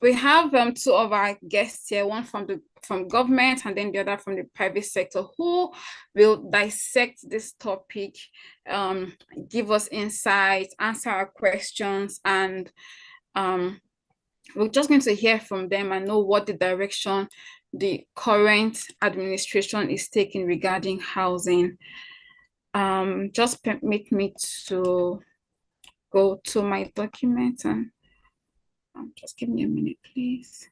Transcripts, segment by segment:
we have two of our guests here, one from government and then the other from the private sector, who will dissect this topic, give us insights, answer our questions, and we're just going to hear from them and know what the direction the current administration is taking regarding housing. Just permit me to go to my document and just give me a minute, please.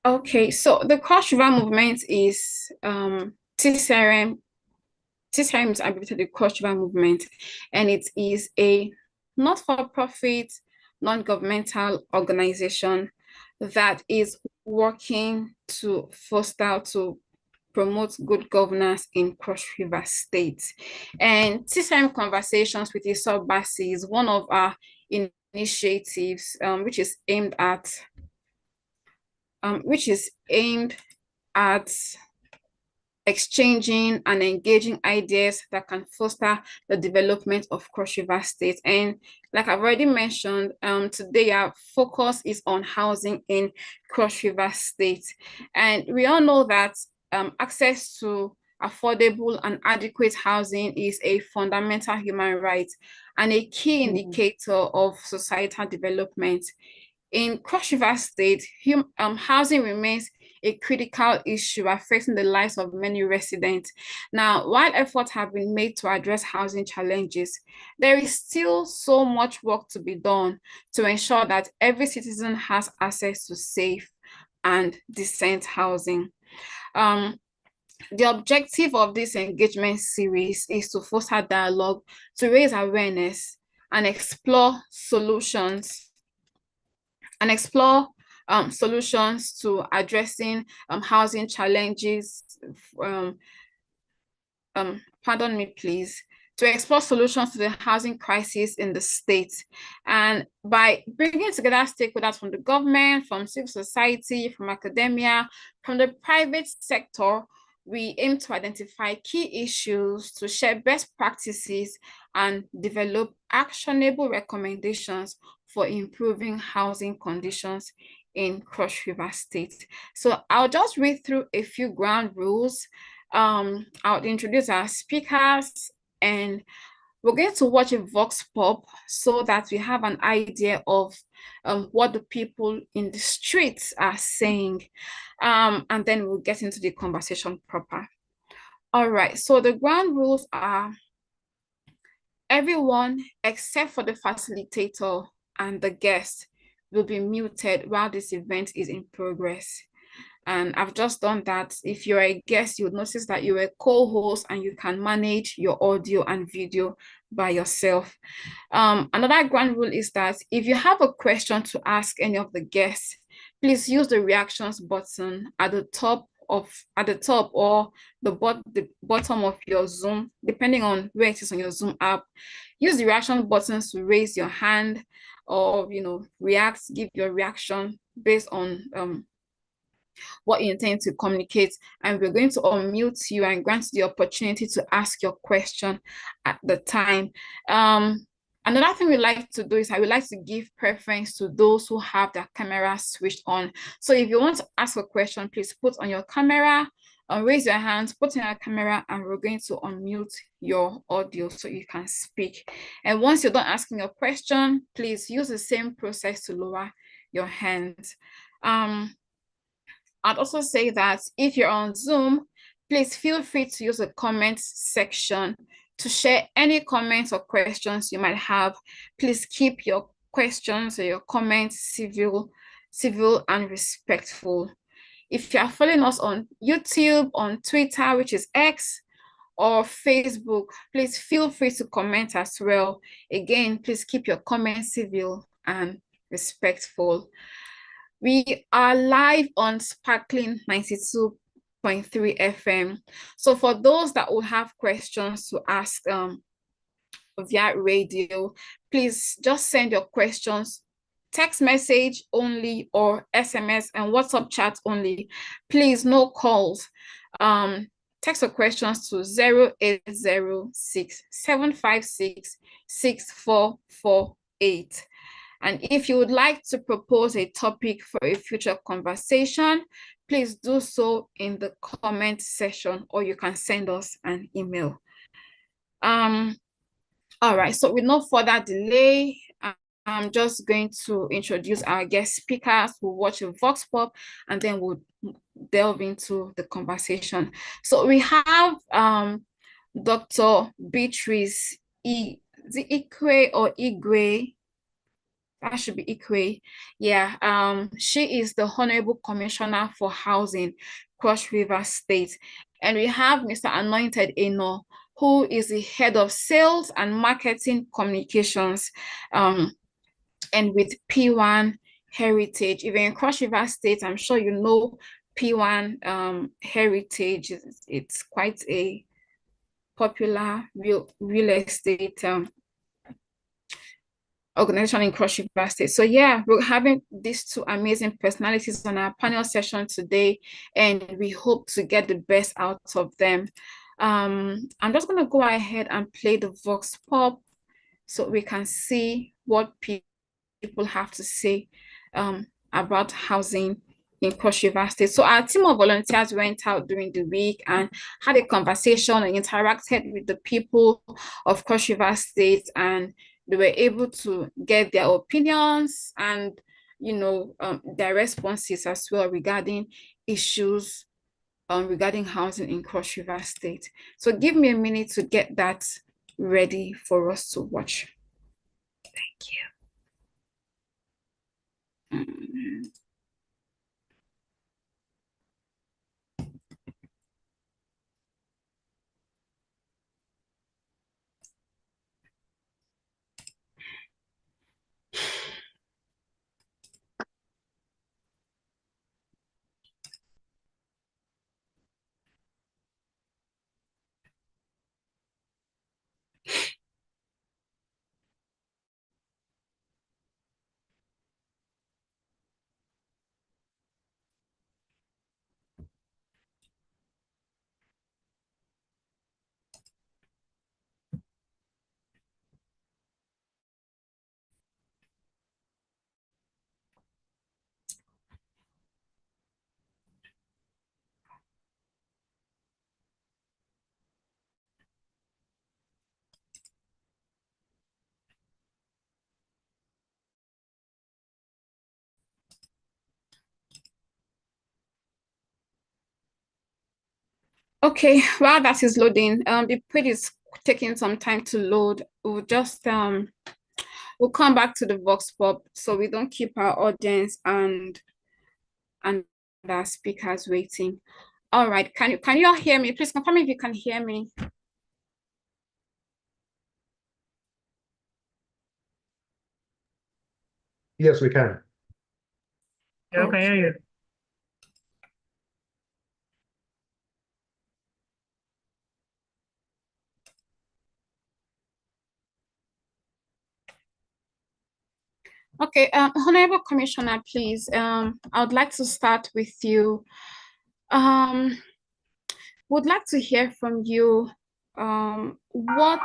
Okay, so the Cross River movement is TCRM. TCRM is abbreviated the Cross River movement, and it is a not-for-profit, non-governmental organization that is working to foster, to promote good governance in Cross River State. And TCRM Conversations with Enoh is one of our initiatives, which is aimed at exchanging and engaging ideas that can foster the development of Cross River State. And like I've already mentioned, today our focus is on housing in Cross River State. And we all know that access to affordable and adequate housing is a fundamental human right and a key indicator of societal development. In Cross River State, housing remains a critical issue affecting the lives of many residents. Now, while efforts have been made to address housing challenges, there is still so much work to be done to ensure that every citizen has access to safe and decent housing. The objective of this engagement series is to foster dialogue, to raise awareness, and explore solutions to addressing housing challenges. Pardon me, please. To explore solutions to the housing crisis in the state. And by bringing together stakeholders from the government, from civil society, from academia, from the private sector, we aim to identify key issues, to share best practices, and develop actionable recommendations for improving housing conditions in Cross River State. So I'll just read through a few ground rules. I'll introduce our speakers, and we're going to watch a vox pop so that we have an idea of what the people in the streets are saying. And then we'll get into the conversation proper. All right, so the ground rules are: everyone except for the facilitator and the guest will be muted while this event is in progress. And I've just done that. If you're a guest, you'll notice that you're a co-host and you can manage your audio and video by yourself. Another ground rule is that if you have a question to ask any of the guests, please use the reactions button at the top or the bottom of your Zoom, depending on where it is on your Zoom app. Use the reaction buttons to raise your hand or give your reaction based on what you intend to communicate, and we're going to unmute you and grant the opportunity to ask your question at the time. Another thing we like to do is I would like to give preference to those who have their camera switched on. So if you want to ask a question, please put on your camera, raise your hands, put in your camera, and we're going to unmute your audio so you can speak. And once you're done asking your question, please use the same process to lower your hands. I'd also say that if you're on Zoom, please feel free to use the comments section to share any comments or questions you might have. Please keep your questions or your comments civil and respectful. If you are following us on YouTube, on Twitter, which is X, or Facebook, please feel free to comment as well. Again, please keep your comments civil and respectful. We are live on Sparkling 92.3 FM. So for those that will have questions to ask via radio, please just send your questions text message only or SMS and WhatsApp chat only. Please, no calls. Text your questions to 0806-756-6448. And if you would like to propose a topic for a future conversation, please do so in the comment section, or you can send us an email. All right, so with no further delay, I'm just going to introduce our guest speakers. We'll watch a vox pop and then we'll delve into the conversation. So we have Dr. Beatrice Igwe or Igwe. That should be Igwe. Yeah, she is the Honorable Commissioner for Housing, Cross River State. And we have Mr. Anointed Enoh, who is the head of sales and marketing communications, and with PWAN Heritage. If you're in Cross River State, I'm sure you know PWAN Heritage. It's quite a popular real estate organization in Cross River State. So yeah, we're having these two amazing personalities on our panel session today, and we hope to get the best out of them. I'm just going to go ahead and play the vox pop so we can see what people have to say about housing in Cross River State. So our team of volunteers went out during the week and had a conversation and interacted with the people of Cross River State, and they were able to get their opinions and their responses as well regarding issues regarding housing in Cross River State. So give me a minute to get that ready for us to watch. Thank you. Okay, while that is loading, the page is taking some time to load. We'll just we'll come back to the vox pop so we don't keep our audience and our speakers waiting. All right, can you all hear me? Please confirm if you can hear me. Yes, we can. Yeah, okay, hear you. Okay, Honorable Commissioner, please. I would like to start with you. Would like to hear from you. What?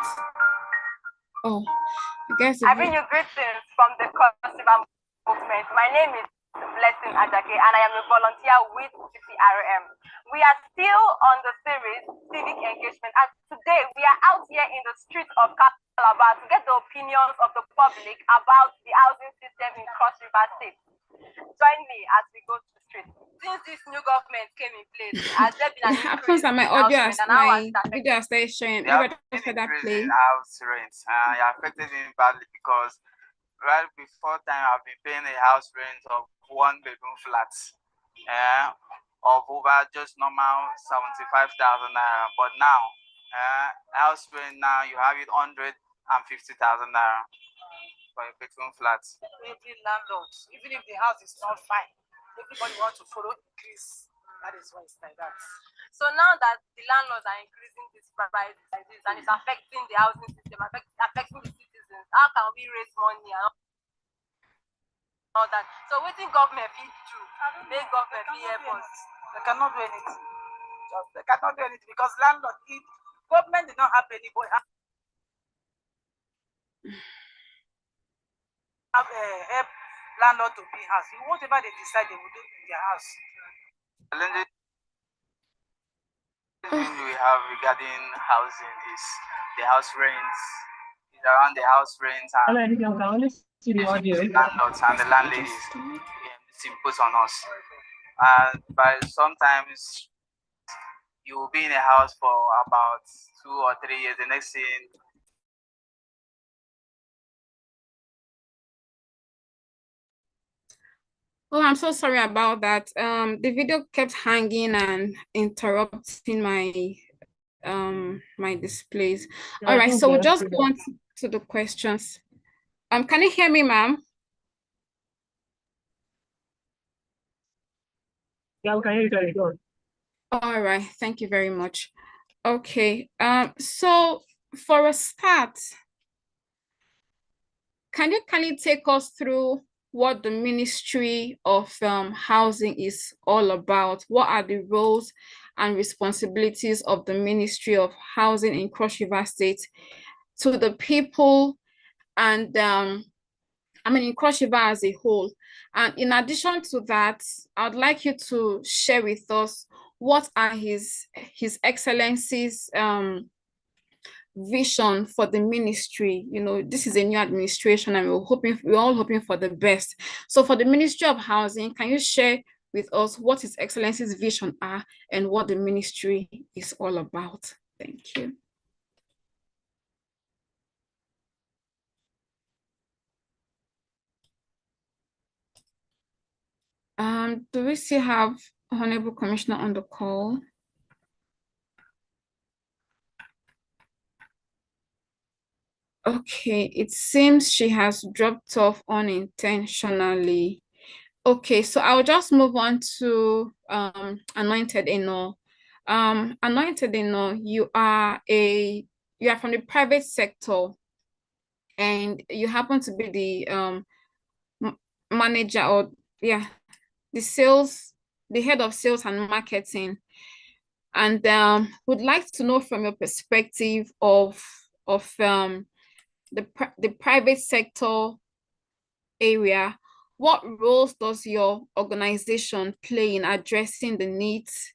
Oh, I guess. I bring you greetings from the Cross River movement. My name is Blessing Ajake, and I am a volunteer with TCRM. We are still on the series Civic Engagement, and today we are out here in the streets of Calabar to get the opinions of the public about the housing system in Cross River State. Join me as we go to the street. Since this new government came in place, has there been an increase that my audio, my video started showing. House rent. Affected me badly because right before time I've been paying a house rent of 1-bedroom flat, of over just normal 75,000 naira. But now, house rent now you have it 150,000 naira for a bedroom flat. Every landlord, even if the house is not fine, everybody wants to follow increase. That is why it's like that. So now that the landlords are increasing this price like this, and it's affecting the housing system, affecting the citizens, how can we raise money? all that. So what think government fit do? Make government fit help us. They cannot do anything. They cannot do anything because landlord, if government did not have anybody have help landlord to be house. Whatever they decide, they will do in their house. We have regarding housing is the house rents, is around the house rents and landlords and the landladies it's imposed on us. And by sometimes you will be in a house for about 2 or 3 years. The next thing Oh, I'm so sorry about that. The video kept hanging and interrupting my displays. All right, so we'll just go on to the questions. Can you hear me, ma'am? Yeah, we can hear you, Terry. Go on. All right, thank you very much. Okay, so for a start, can you take us through what the Ministry of Housing is all about? What are the roles and responsibilities of the Ministry of Housing in Cross River State to the people and in Cross River as a whole? And in addition to that, I'd like you to share with us what are His Excellency's vision for the ministry. This is a new administration and we're all hoping for the best. So for the Ministry of Housing, can you share with us what His Excellency's vision are and what the ministry is all about? Thank you. Do we still have Honorable Commissioner on the call? Okay, it seems she has dropped off unintentionally. Okay, so I'll just move on to Anointed Enoh. Anointed Enoh, you are from the private sector and you happen to be the manager or the head of sales and marketing, and would like to know from your perspective of the private sector area, what roles does your organization play in addressing the needs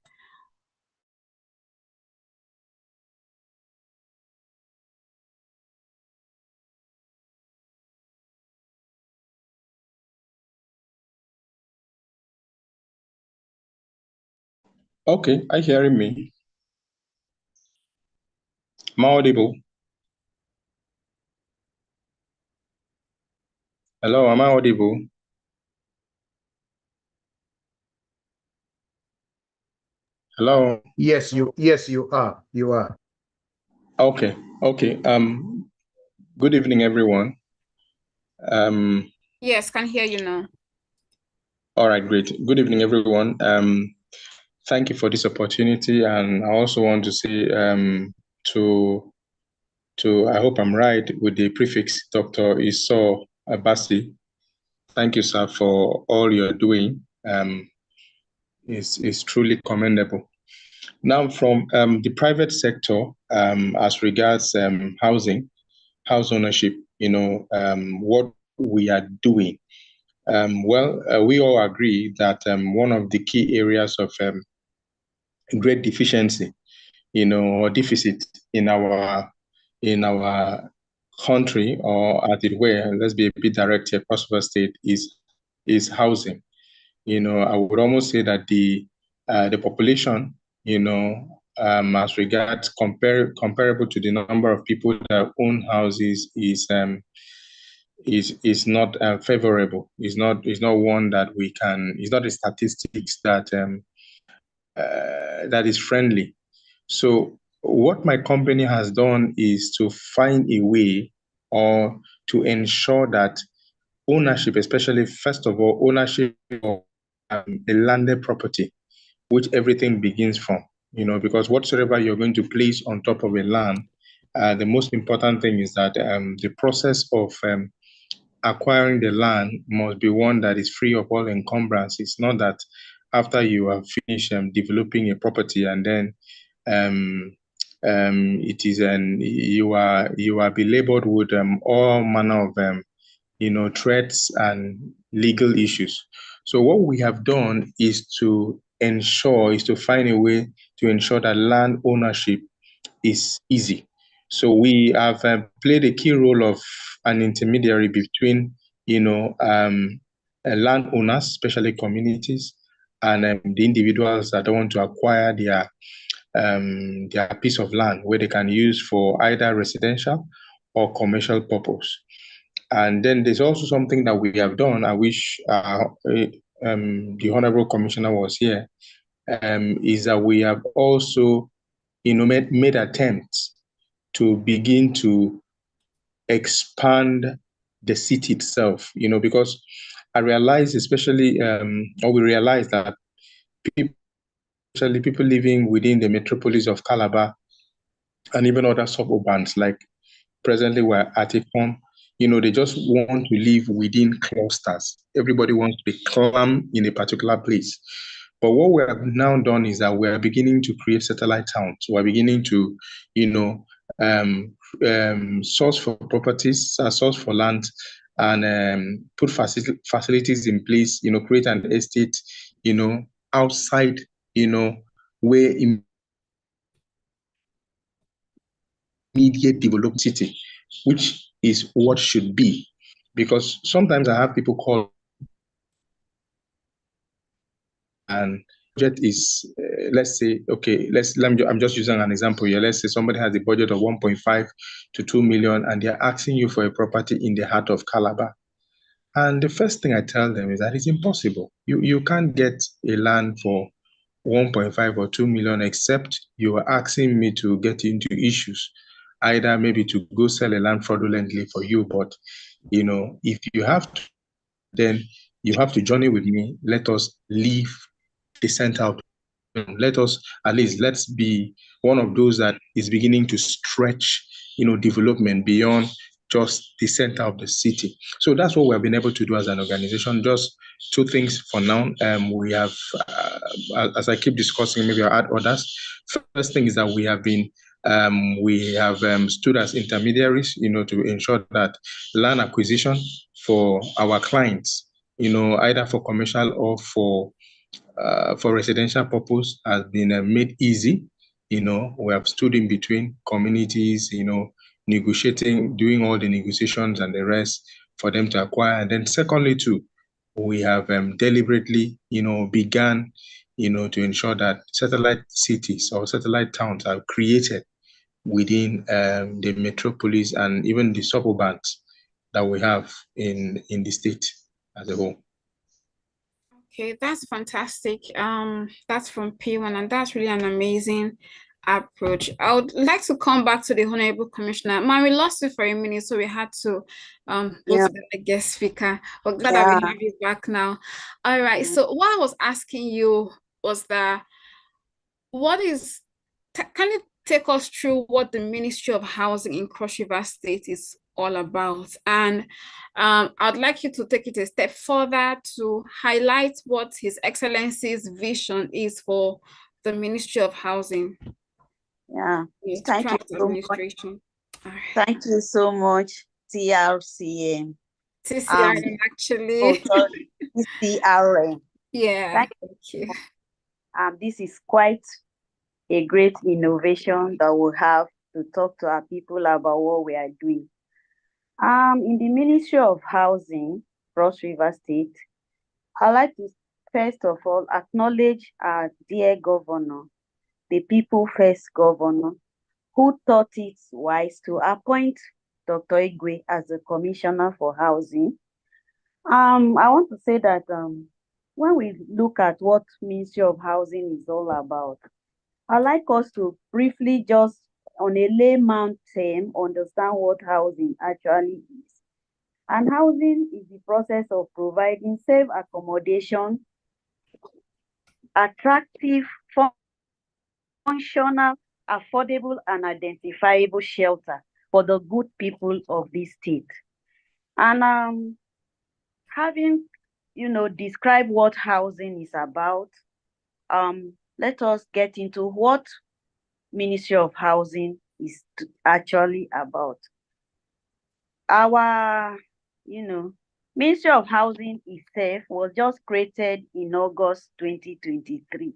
Okay, are you hearing me? Am I audible? Hello, am I audible? Hello? Yes, you are. You are. Okay. Good evening, everyone. Yes, can hear you now. All right, great. Good evening, everyone. Thank you for this opportunity, and I also want to say to I hope I'm right with the prefix, Dr. Enoh Abasi. Thank you, sir, for all you're doing. It's truly commendable. Now, from the private sector, as regards house ownership, what we are doing. We all agree that one of the key areas of great deficiency, or deficit in our country, or as it were, let's be a bit direct here, Cross River State is housing. I would almost say that the population, as regards comparable to the number of people that own houses is not favorable. Is not one that we can. It's not a statistics that that is friendly. So what my company has done is to find a way or to ensure that ownership, especially first of all, ownership of a landed property, which everything begins from, because whatsoever you're going to place on top of a land, the most important thing is that the process of acquiring the land must be one that is free of all encumbrances. Not that after you have finished developing a property and then it is you are belabored with all manner of threats and legal issues. So what we have done is to find a way to ensure that land ownership is easy. So we have played a key role of an intermediary between, landowners, especially communities, and the individuals that want to acquire their piece of land where they can use for either residential or commercial purpose. And then there's also something that we have done. I wish the Honorable Commissioner was here. Is that we have also, made attempts to begin to expand the city itself. Because I realized, we realized that especially people living within the metropolis of Calabar and even other suburbans, like presently we're at a form, they just want to live within clusters. Everybody wants to be clam in a particular place. But what we have now done is that we are beginning to create satellite towns. We're beginning to, source for properties, source for land, and put facilities in place, create an estate, outside, where immediate developed city, which is what should be. Because sometimes I have people call and budget is, let's say, okay, I'm just using an example here. Let's say somebody has a budget of 1.5 to 2 million and they're asking you for a property in the heart of Calabar. And the first thing I tell them is that it's impossible. You can't get a land for 1.5 or 2 million except you are asking me to get into issues, either maybe to go sell a land fraudulently for you. But if you have to, then you have to journey with me. Let us leave the center out. Let's be one of those that is beginning to stretch, development beyond just the center of the city. So that's what we have been able to do as an organization. Just two things for now. We have, as I keep discussing, maybe I'll add others. First thing is that we have stood as intermediaries, to ensure that land acquisition for our clients, either for commercial or for residential purpose has been made easy. We have stood in between communities, negotiating, doing all the negotiations and the rest for them to acquire. And then secondly, too, we have deliberately, began, to ensure that satellite cities or satellite towns are created within the metropolis and even the suburbans that we have in the state as a whole. Okay, that's fantastic. That's from PWAN, and that's really an amazing approach. I would like to come back to the Honorable Commissioner. Man, we lost you for a minute, so we had to go to the guest speaker. We're glad that we have you back now. All right. So what I was asking you was that can you take us through what the Ministry of Housing in Cross River State is all about? And I'd like you to take it a step further to highlight what His Excellency's vision is for the Ministry of Housing. Thank you so much. Thank you so much, TRCM. TCRM, actually. TCRM. Yeah, thank you. This is quite a great innovation that we have to talk to our people about what we are doing. In the Ministry of Housing, Cross River State, I'd like to first of all acknowledge our dear governor, the People First governor, who thought it wise to appoint Dr. Igwe as the Commissioner for Housing. I want to say that when we look at what Ministry of Housing is all about, I'd like us to briefly, just on a layman term, understand what housing actually is. And housing is the process of providing safe accommodation, attractive, functional, affordable, and identifiable shelter for the good people of this state. And having, describe what housing is about, let us get into what Ministry of Housing is actually about. Our, Ministry of Housing itself was just created in August 2023.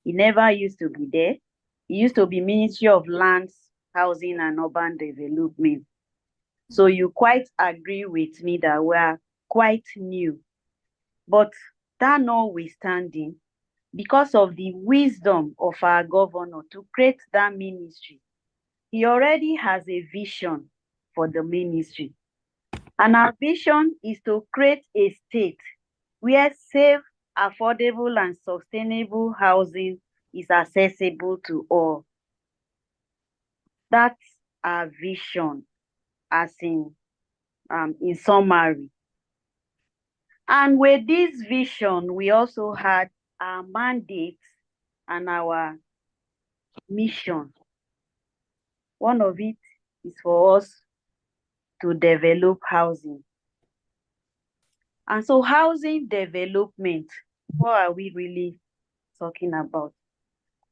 It never used to be there. It used to be Ministry of Lands, Housing and Urban Development. So you quite agree with me that we are quite new. But that notwithstanding, because of the wisdom of our governor to create that ministry, he already has a vision for the ministry. And our vision is to create a state where safe, affordable, and sustainable housing is accessible to all. That's our vision, as in summary. And with this vision, we also had our mandate and our mission. One of it is for us to develop housing. And so housing development, what are we really talking about?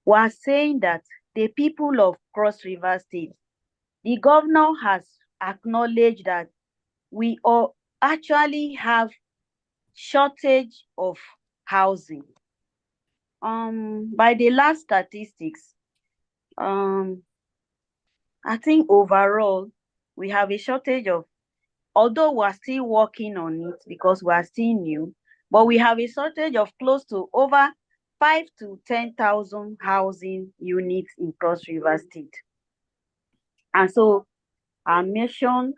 We are saying that the people of Cross River State, the governor has acknowledged that we all actually have shortage of housing. By the last statistics, I think overall we have a shortage of, although we're still working on it because we are still new, but we have a shortage of close to over 5 to 10,000 housing units in Cross River State. And so our mission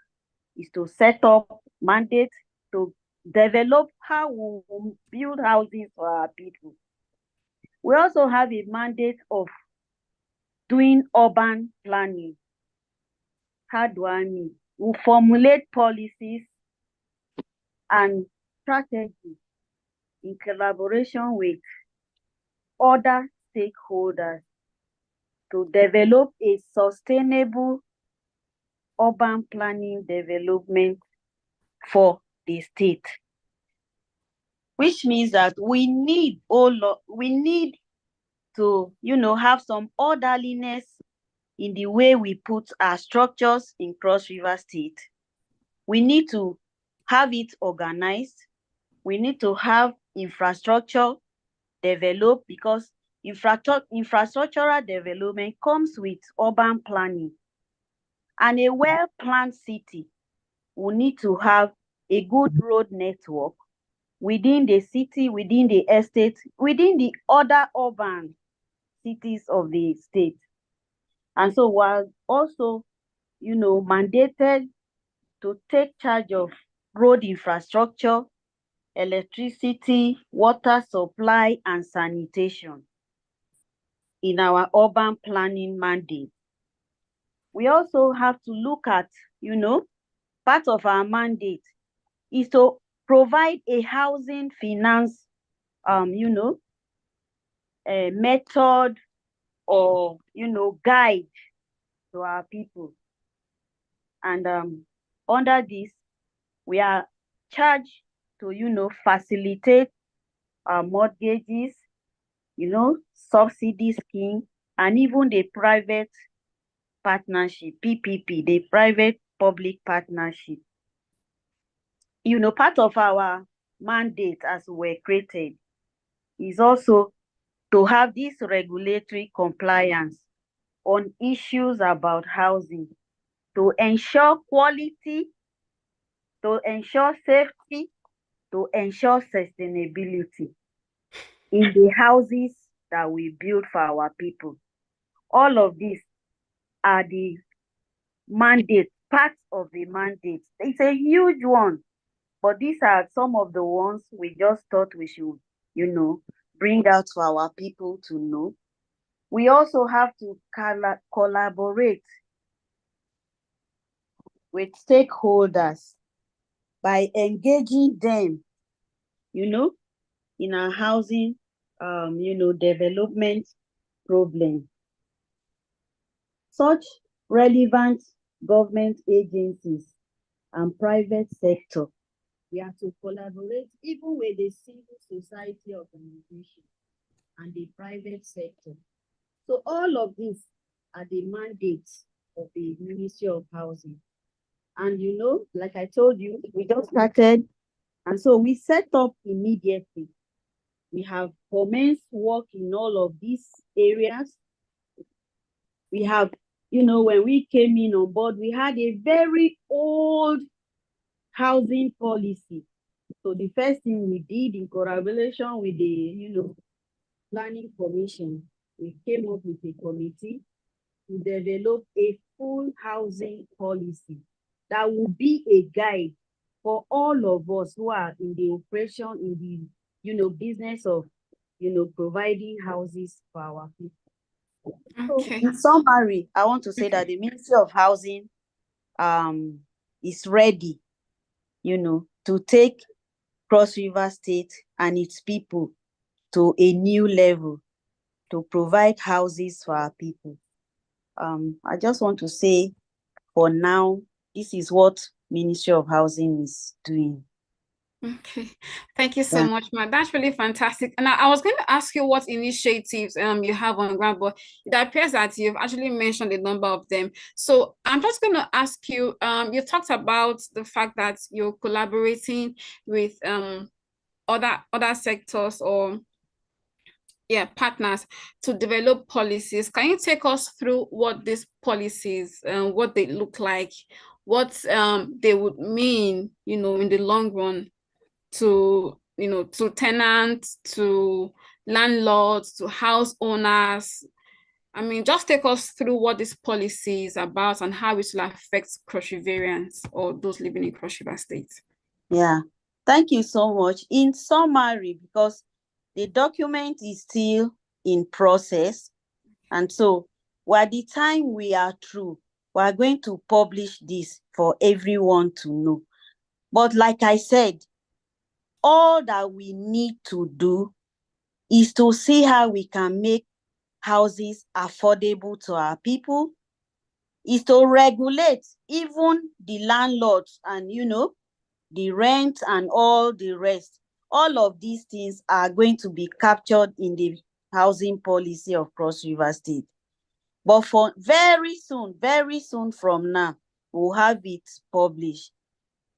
is to set up mandate to develop how we will build houses for our people. We also have a mandate of doing urban planning. How do I mean? We formulate policies and strategies in collaboration with other stakeholders to develop a sustainable urban planning development for the state. Which means that we need to, have some orderliness in the way we put our structures in Cross River State. We need to have it organized. We need to have infrastructure developed, because infrastructural development comes with urban planning. And a well-planned city will need to have a good road network within the city, within the estate, within the other urban cities of the state. And so we're also, mandated to take charge of road infrastructure, electricity, water supply, and sanitation in our urban planning mandate. We also have to look at, part of our mandate is to provide a housing finance, a method or, guide to our people. And under this, we are charged to, facilitate mortgages, subsidy scheme, and even the private partnership, PPP, the private public partnership. Part of our mandate as we're created is also to have this regulatory compliance on issues about housing, to ensure quality, to ensure safety, to ensure sustainability in the houses that we build for our people. All of these are the mandate, parts of the mandate. It's a huge one, but these are some of the ones we just thought we should, bring out for our people to know. We also have to collaborate with stakeholders by engaging them, in our housing, development problem. Such relevant government agencies and private sector. We have to collaborate even with the civil society organization and the private sector. So all of these are the mandates of the Ministry of Housing. And you know, like I told you, we just started, and so we set up immediately. We have commenced work in all of these areas. We have, you know, when we came in on board, we had a very old housing policy. So the first thing we did in collaboration with the, you know, planning commission, we came up with a committee to develop a full housing policy that will be a guide for all of us who are in the operation, in the, you know, business of, you know, providing houses for our people. Okay. So in summary, I want to say that the Ministry of Housing is ready, you know, to take Cross River State and its people to a new level to provide houses for our people. I just want to say, for now, this is what Ministry of Housing is doing. Okay, thank you so much, Ma. That's really fantastic. And I was going to ask you what initiatives you have on ground, but it appears that you've actually mentioned a number of them. So I'm just going to ask you, you talked about the fact that you're collaborating with other sectors or partners to develop policies. Can you take us through what these policies, what they look like, what they would mean, you know, in the long run to, you know, to tenants, to landlords, to house owners? I mean, just take us through what this policy is about and how it will affect Cross Riverians or those living in Cross River State. Yeah, thank you so much. In summary, because the document is still in process, and so by the time we are through, we are going to publish this for everyone to know. But like I said, all that we need to do is to see how we can make houses affordable to our people, is to regulate even the landlords and, you know, the rent and all the rest. All of these things are going to be captured in the housing policy of Cross River State. But for very soon from now, we'll have it published.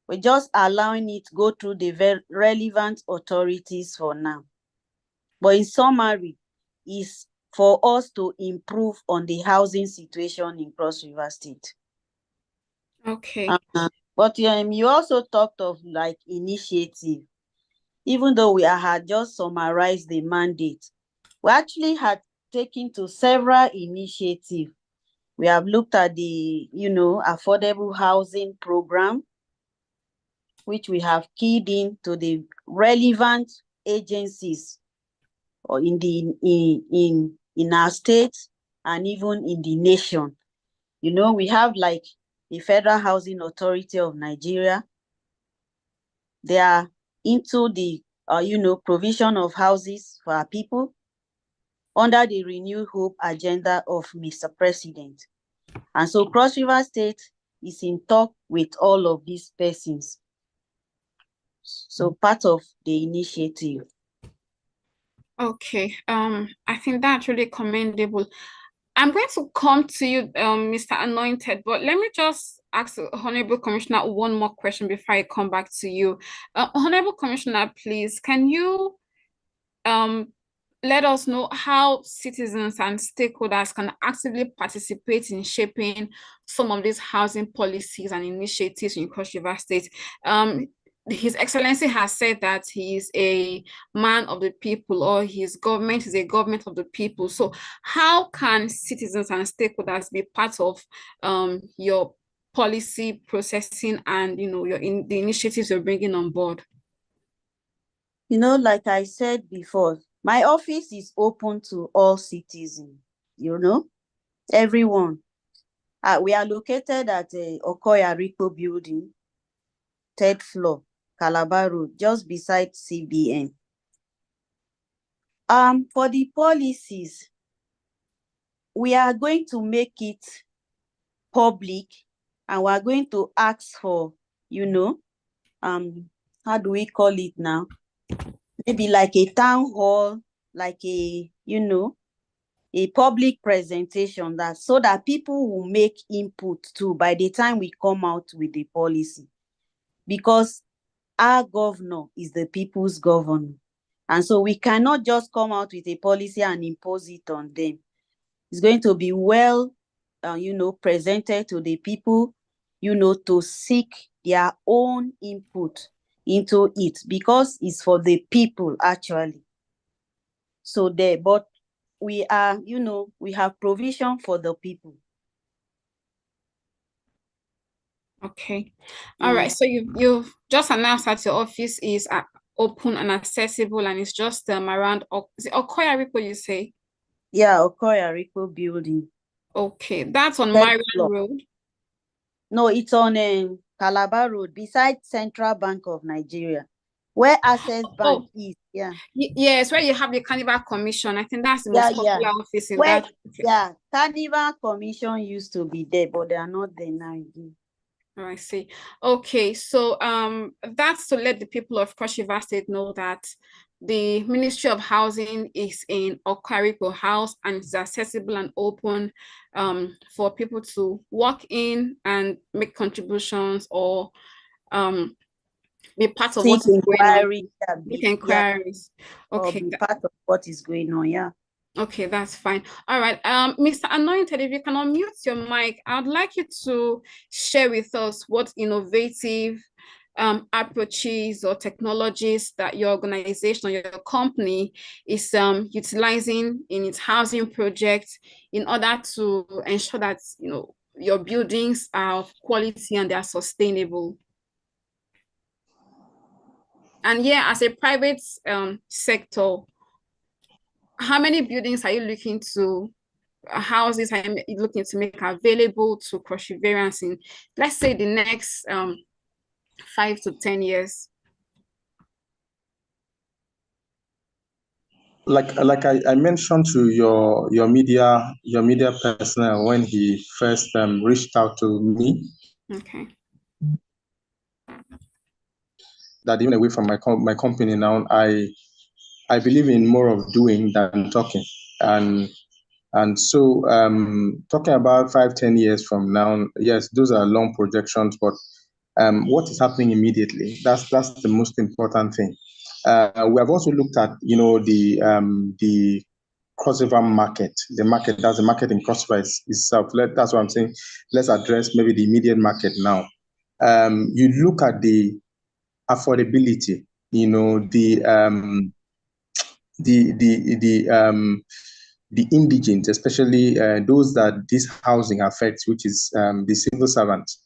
We're just allowing it to go through the relevant authorities for now. But in summary, is for us to improve on the housing situation in Cross River State. Okay. But you also talked of like initiative. Even though we had just summarized the mandate, we actually had taken to several initiatives. We have looked at the, you know, affordable housing program, which we have keyed in to the relevant agencies or in our state and even in the nation. You know, we have like the Federal Housing Authority of Nigeria. They are into the you know, provision of houses for our people under the Renewed Hope agenda of Mr. President. And so Cross River State is in talk with all of these persons. So part of the initiative. Okay, I think that's really commendable. I'm going to come to you, Mr. Anointed, but let me just ask the Honorable Commissioner one more question before I come back to you. Honorable Commissioner, please, can you let us know how citizens and stakeholders can actively participate in shaping some of these housing policies and initiatives in Cross River State? His Excellency has said that he is a man of the people, or his government is a government of the people. So how can citizens and stakeholders be part of your policy processing and, you know, the initiatives you're bringing on board? You know, like I said before, my office is open to all citizens, you know, everyone. We are located at Okoya Rico building, 3rd floor, Calabar Road, just beside CBN. For the policies, we are going to make it public, and we are going to ask for how do we call it now? Maybe like a town hall, like a public presentation, that so that people will make input too by the time we come out with the policy, because our governor is the people's governor, and so we cannot just come out with a policy and impose it on them. It's going to be well presented to the people, to seek their own input into it, because it's for the people actually. So but we are, we have provision for the people. Okay. All right. So you've just announced that your office is open and accessible, and it's just around, is it Okoya Rico, you say? Yeah, Okoya Rico building. Okay, that's on Third Marian floor. Road. No, it's on Calabar Road, beside Central Bank of Nigeria, where Access Bank is. Yeah. Yes, where you have the Carnival Commission. I think that's the most popular office in where, that. Okay. Yeah, Carnival Commission used to be there, but they are not there now again. Oh, I see. Okay, so that's to let the people of Cross River State know that the Ministry of Housing is in Okariko House, and it's accessible and open for people to walk in and make contributions, or be part of what is going on. Make inquiries. Okay. Or be part of what is going on, yeah. Okay, that's fine. All right. Mr. Anointed, if you can unmute your mic, I'd like you to share with us what innovative approaches or technologies that your organization or your company is utilizing in its housing project in order to ensure that your buildings are of quality and they are sustainable. And yeah, as a private sector, how many buildings are you looking to, houses are you looking to make available to Cross Riverians in, let's say, the next 5 to 10 years? Like I mentioned to your media personnel when he first reached out to me. Okay. That even away from my company now, I believe in more of doing than talking, and so talking about 5-10 years from now, yes, those are long projections, but what is happening immediately, that's the most important thing. We have also looked at the Cross River market, that's the market in Cross River itself. That's what I'm saying. Let's address maybe the immediate market now. You look at the affordability, the indigents, especially those that this housing affects, which is the civil servants.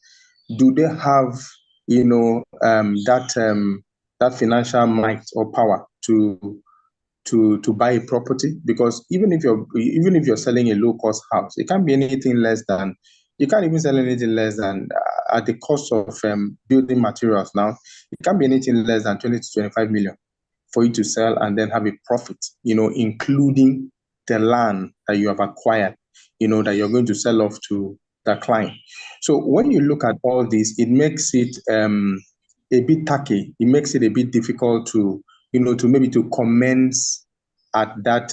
Do they have that financial might or power to buy a property? Because even if you're selling a low cost house, it can't be anything less than, you can't even sell anything less than at the cost of building materials now, it can't be anything less than 20 to 25 million for you to sell and then have a profit, including the land that you have acquired, that you're going to sell off to the client. So when you look at all this, it makes it a bit tacky. It makes it a bit difficult to maybe to commence at that,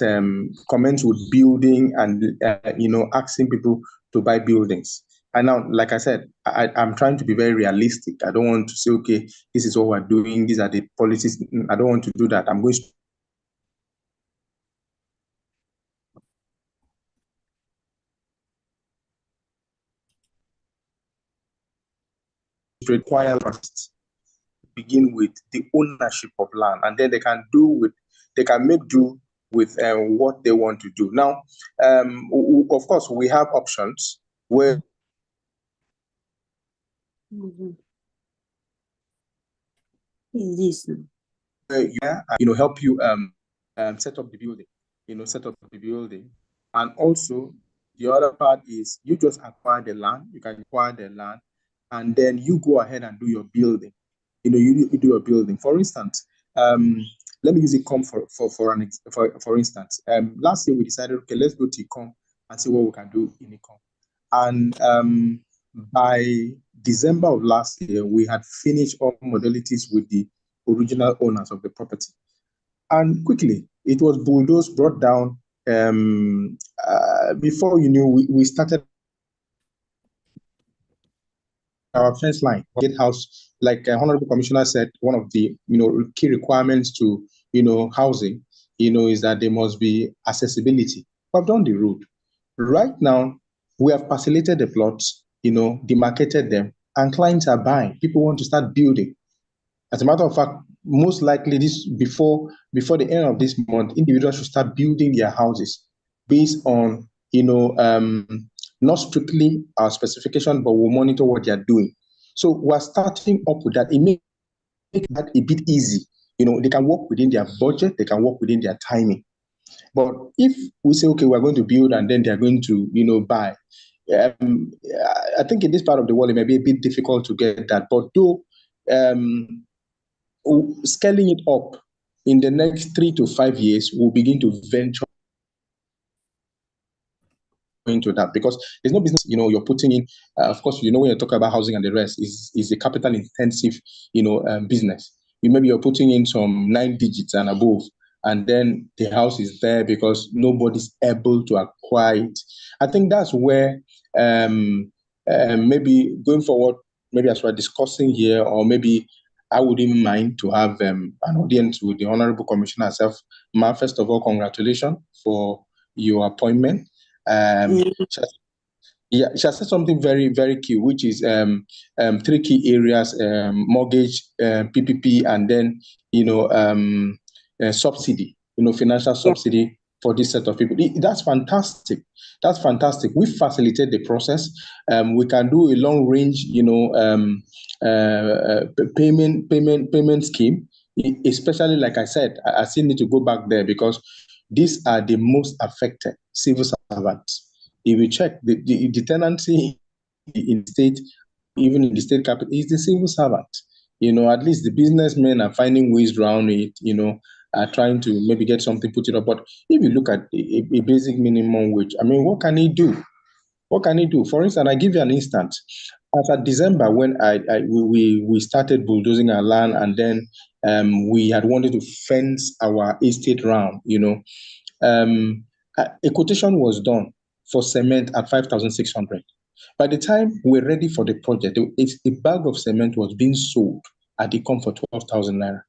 commence with building and asking people to buy buildings. And now, like I said, I'm trying to be very realistic. I don't want to say, okay, this is what we're doing, these are the policies. I don't want to do that. I'm going to require first begin with the ownership of land, and then they can make do with what they want to do. Now, of course, we have options where help you set up the building, and also the other part is you just acquire the land. You can acquire the land, and then you go ahead and do your building. You do your building. For instance, let me use Ecom for instance. Last year we decided, okay, let's go to Ecom and see what we can do in Ecom. And by December of last year, we had finished all modalities with the original owners of the property. And quickly, it was bulldozed, brought down. Before you knew, we started our fence line, get house, like Honorable Commissioner said, one of the key requirements to housing, is that there must be accessibility. We've done the road. Right now, we have facilitated the plots, demarcated them, and clients are buying. People want to start building. As a matter of fact, most likely this before the end of this month, individuals should start building their houses based on not strictly our specification, but we'll monitor what they are doing. So we're starting up with that. It makes that a bit easy. They can work within their budget, they can work within their timing. But if we say, okay, we're going to build and then they're going to, buy, I think in this part of the world, it may be a bit difficult to get that. But though scaling it up in the next 3 to 5 years, we'll begin to venture into that, because there's no business, you're putting in, of course, when you talk about housing and the rest, is a capital intensive, business. Maybe you're putting in some 9 digits and above, and then the house is there because nobody's able to acquire it. I think that's where maybe going forward, maybe as we're discussing here, or maybe I wouldn't mind to have an audience with the Honorable Commissioner herself. Ma, first of all, congratulations for your appointment. She has said something very, very key, which is 3 key areas: mortgage, PPP, and then subsidy, financial subsidy for this set of people. That's fantastic. That's fantastic. We facilitate the process. We can do a long range, payment scheme. Especially, like I said, I still need to go back there because these are the most affected civil servants. If you check the tenancy in the state, even in the state capital, is the civil servant. At least the businessmen are finding ways around it, are trying to maybe get something put it up. But if you look at a basic minimum wage, I mean, what can he do? What can he do? For instance, I give you an instance. As at December, when we started bulldozing our land, and then we had wanted to fence our estate round, a quotation was done for cement at 5,600. By the time we're ready for the project, a bag of cement was being sold at the com for 12,000 naira.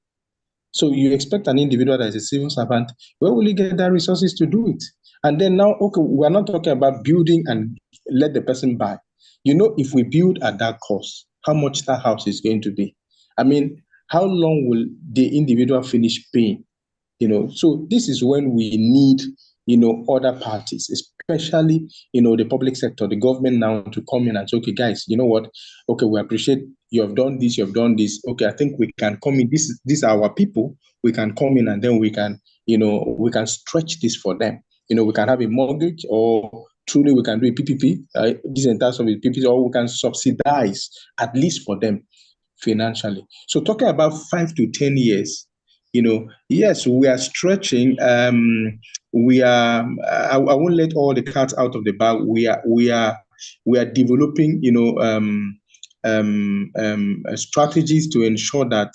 So you expect an individual that is a civil servant, where will he get the resources to do it? And then now, okay, we're not talking about building and let the person buy. If we build at that cost, how much that house is going to be? I mean, how long will the individual finish paying? So this is when we need, other parties, especially, the public sector, the government now, to come in and say, okay, guys, you know what? Okay, we appreciate you have done this, Okay, I think we can come in. These are our people. We can come in and then we can, we can stretch this for them. We can have a mortgage, or truly we can do a PPP, this entire service PPP, or we can subsidize at least for them financially. So talking about 5 to 10 years, yes, we are stretching. We are. I won't let all the cats out of the bag. We are developing, strategies to ensure that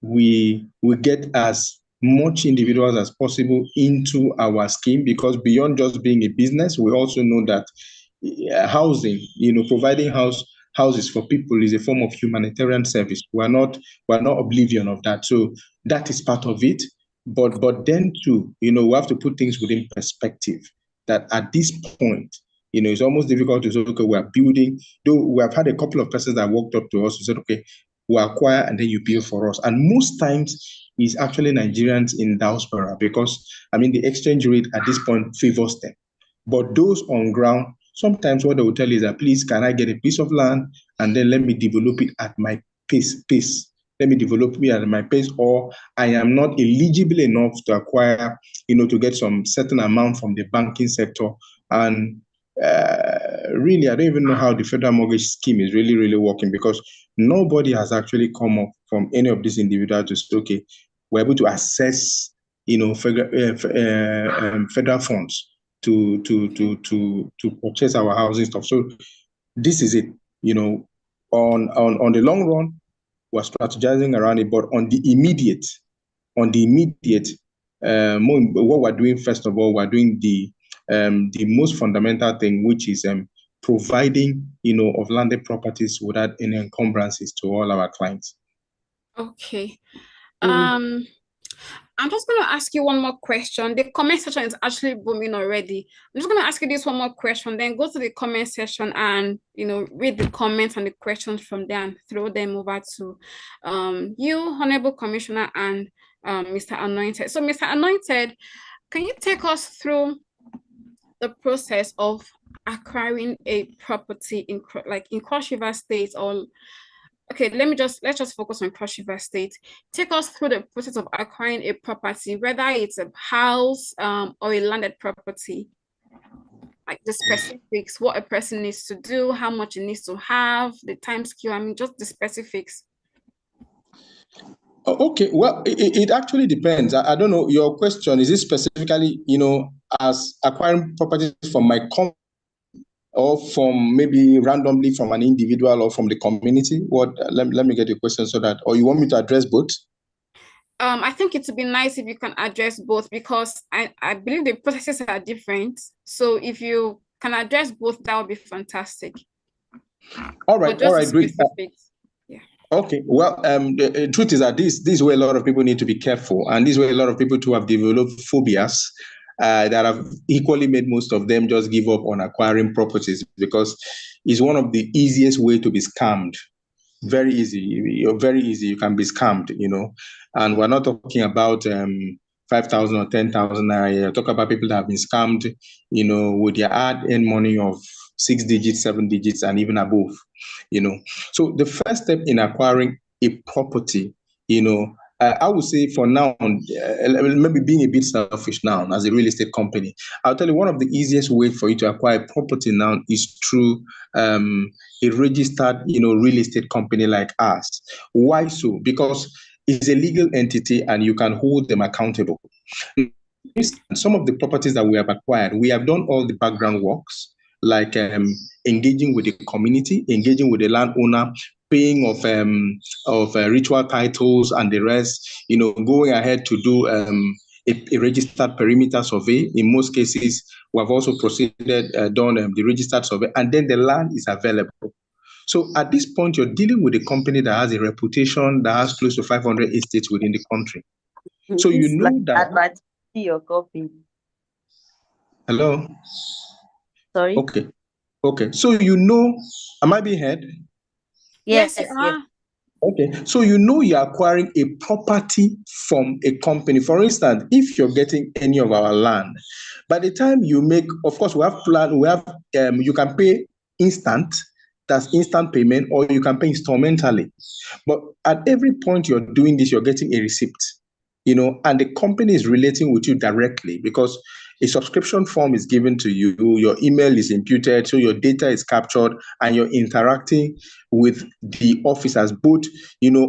we get as much individuals as possible into our scheme, because beyond just being a business, we also know that housing, providing houses for people is a form of humanitarian service. We're not oblivion of that. So that is part of it. But then too, we have to put things within perspective, that at this point, it's almost difficult to say, okay, we're building, though we have had a couple of persons that walked up to us and said, okay, we acquire and then you build for us. And most times it's actually Nigerians in diaspora, because the exchange rate at this point favors them. But those on ground, sometimes what they will tell you is that, please, can I get a piece of land and then let me develop it at my pace. Let me develop it at my pace, or I am not eligible enough to acquire, to get some certain amount from the banking sector. And really, I don't even know how the federal mortgage scheme is really, really working, because nobody has actually come up from any of these individuals to say, okay, we're able to access, federal funds to purchase our housing stuff. So this is it. On the long run, we're strategizing around it, but on the immediate, what we're doing first of all, we're doing the most fundamental thing, which is providing, of landed properties without any encumbrances to all our clients. Okay. I'm just going to ask you one more question. The comment section is actually booming already. I'm just going to ask you this one more question, then go to the comment section and, read the comments and the questions from there and throw them over to you, Honorable Commissioner, and Mr. Anointed. So, Mr. Anointed, can you take us through the process of acquiring a property in Cross River State? Or okay, let's just focus on Cross River State. Take us through the process of acquiring a property, whether it's a house or a landed property. Like the specifics, what a person needs to do, how much it needs to have, the time scale. I mean, just the specifics. Okay, well, it actually depends. I don't know, your question, is it specifically, as acquiring properties from my company or from maybe randomly from an individual or from the community? What? Let me get your question so that, or you want me to address both? I think it would be nice if you can address both, because I believe the processes are different. So if you can address both, that would be fantastic. All right, great. Yeah. Okay, well, the truth is that this is where a lot of people need to be careful, and this is where a lot of people too have developed phobias that have equally made most of them just give up on acquiring properties, because it's one of the easiest way to be scammed. Very easy. You can be scammed, and we're not talking about 5,000 or 10,000 naira. Talk about people that have been scammed, with their hard-earned money of 6 digits, 7 digits, and even above, So the first step in acquiring a property, I would say for now, maybe being a bit selfish now as a real estate company, I'll tell you one of the easiest ways for you to acquire property now is through a registered, real estate company like us. Why so? Because it's a legal entity and you can hold them accountable. Some of the properties that we have acquired, we have done all the background works, like engaging with the community, engaging with the landowner, paying of ritual titles and the rest, going ahead to do a registered perimeter survey. In most cases, we have also proceeded, done the registered survey, and then the land is available. So at this point, you're dealing with a company that has a reputation, that has close to 500 estates within the country. So you know that. Your copy. Hello? Sorry? Okay. So am I being heard? Yes, you are. Okay. So you're acquiring a property from a company. For instance, if you're getting any of our land, by the time you make, of course, we have you can pay instant, that's instant payment, or you can pay installmentally. But at every point you're doing this, you're getting a receipt. And the company is relating with you directly, because a subscription form is given to you, your email is imputed, so your data is captured, and you're interacting with the officers, both,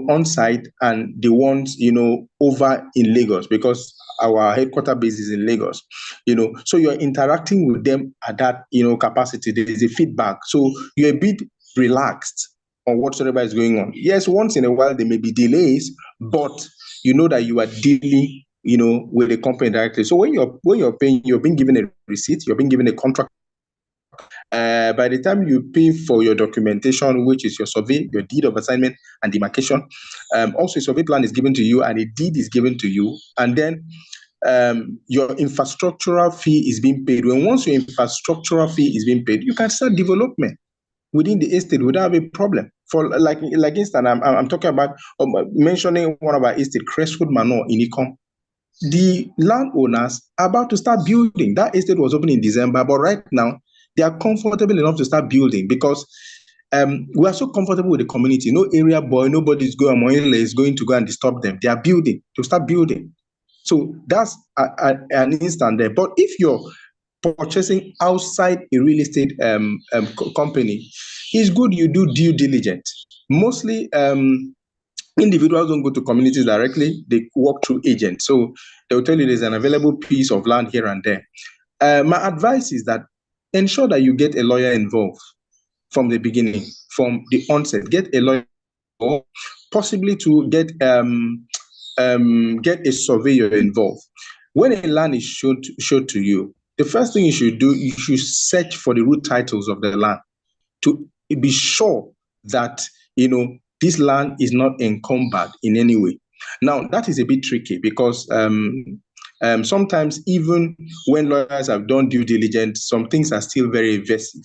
on site and the ones, over in Lagos, because our headquarters base is in Lagos, so you're interacting with them at that, capacity. There is a feedback. So you're a bit relaxed on whatsoever is going on. Yes, once in a while there may be delays, but you know that you are dealing, with the company directly. So when you're paying, you're being given a receipt, you're being given a contract. By the time you pay for your documentation, which is your survey, your deed of assignment and demarcation, also a survey plan is given to you and a deed is given to you, and then your infrastructural fee is being paid. Once your infrastructural fee is being paid, you can start development within the estate without a problem. For like instance, I'm talking about mentioning one of our estate, Crestwood Manor in Enoh. The landowners are about to start building. That estate was opened in December, but right now they are comfortable enough to start building, because we are so comfortable with the community. No area boy, nobody's going to go and disturb them. They are building to start building. So that's an instant there. But if you're purchasing outside a real estate company, it's good you do due diligence. Mostly individuals don't go to communities directly, they work through agents. So they'll tell you there's an available piece of land here and there. My advice is that ensure that you get a lawyer involved. from the beginning, from the onset. Get a lawyer, or possibly to get a surveyor involved. When a land is showed to you, the first thing you should do, you should search for the root titles of the land to be sure that this land is not encumbered in any way. Now that is a bit tricky because sometimes even when lawyers have done due diligence, some things are still very evasive.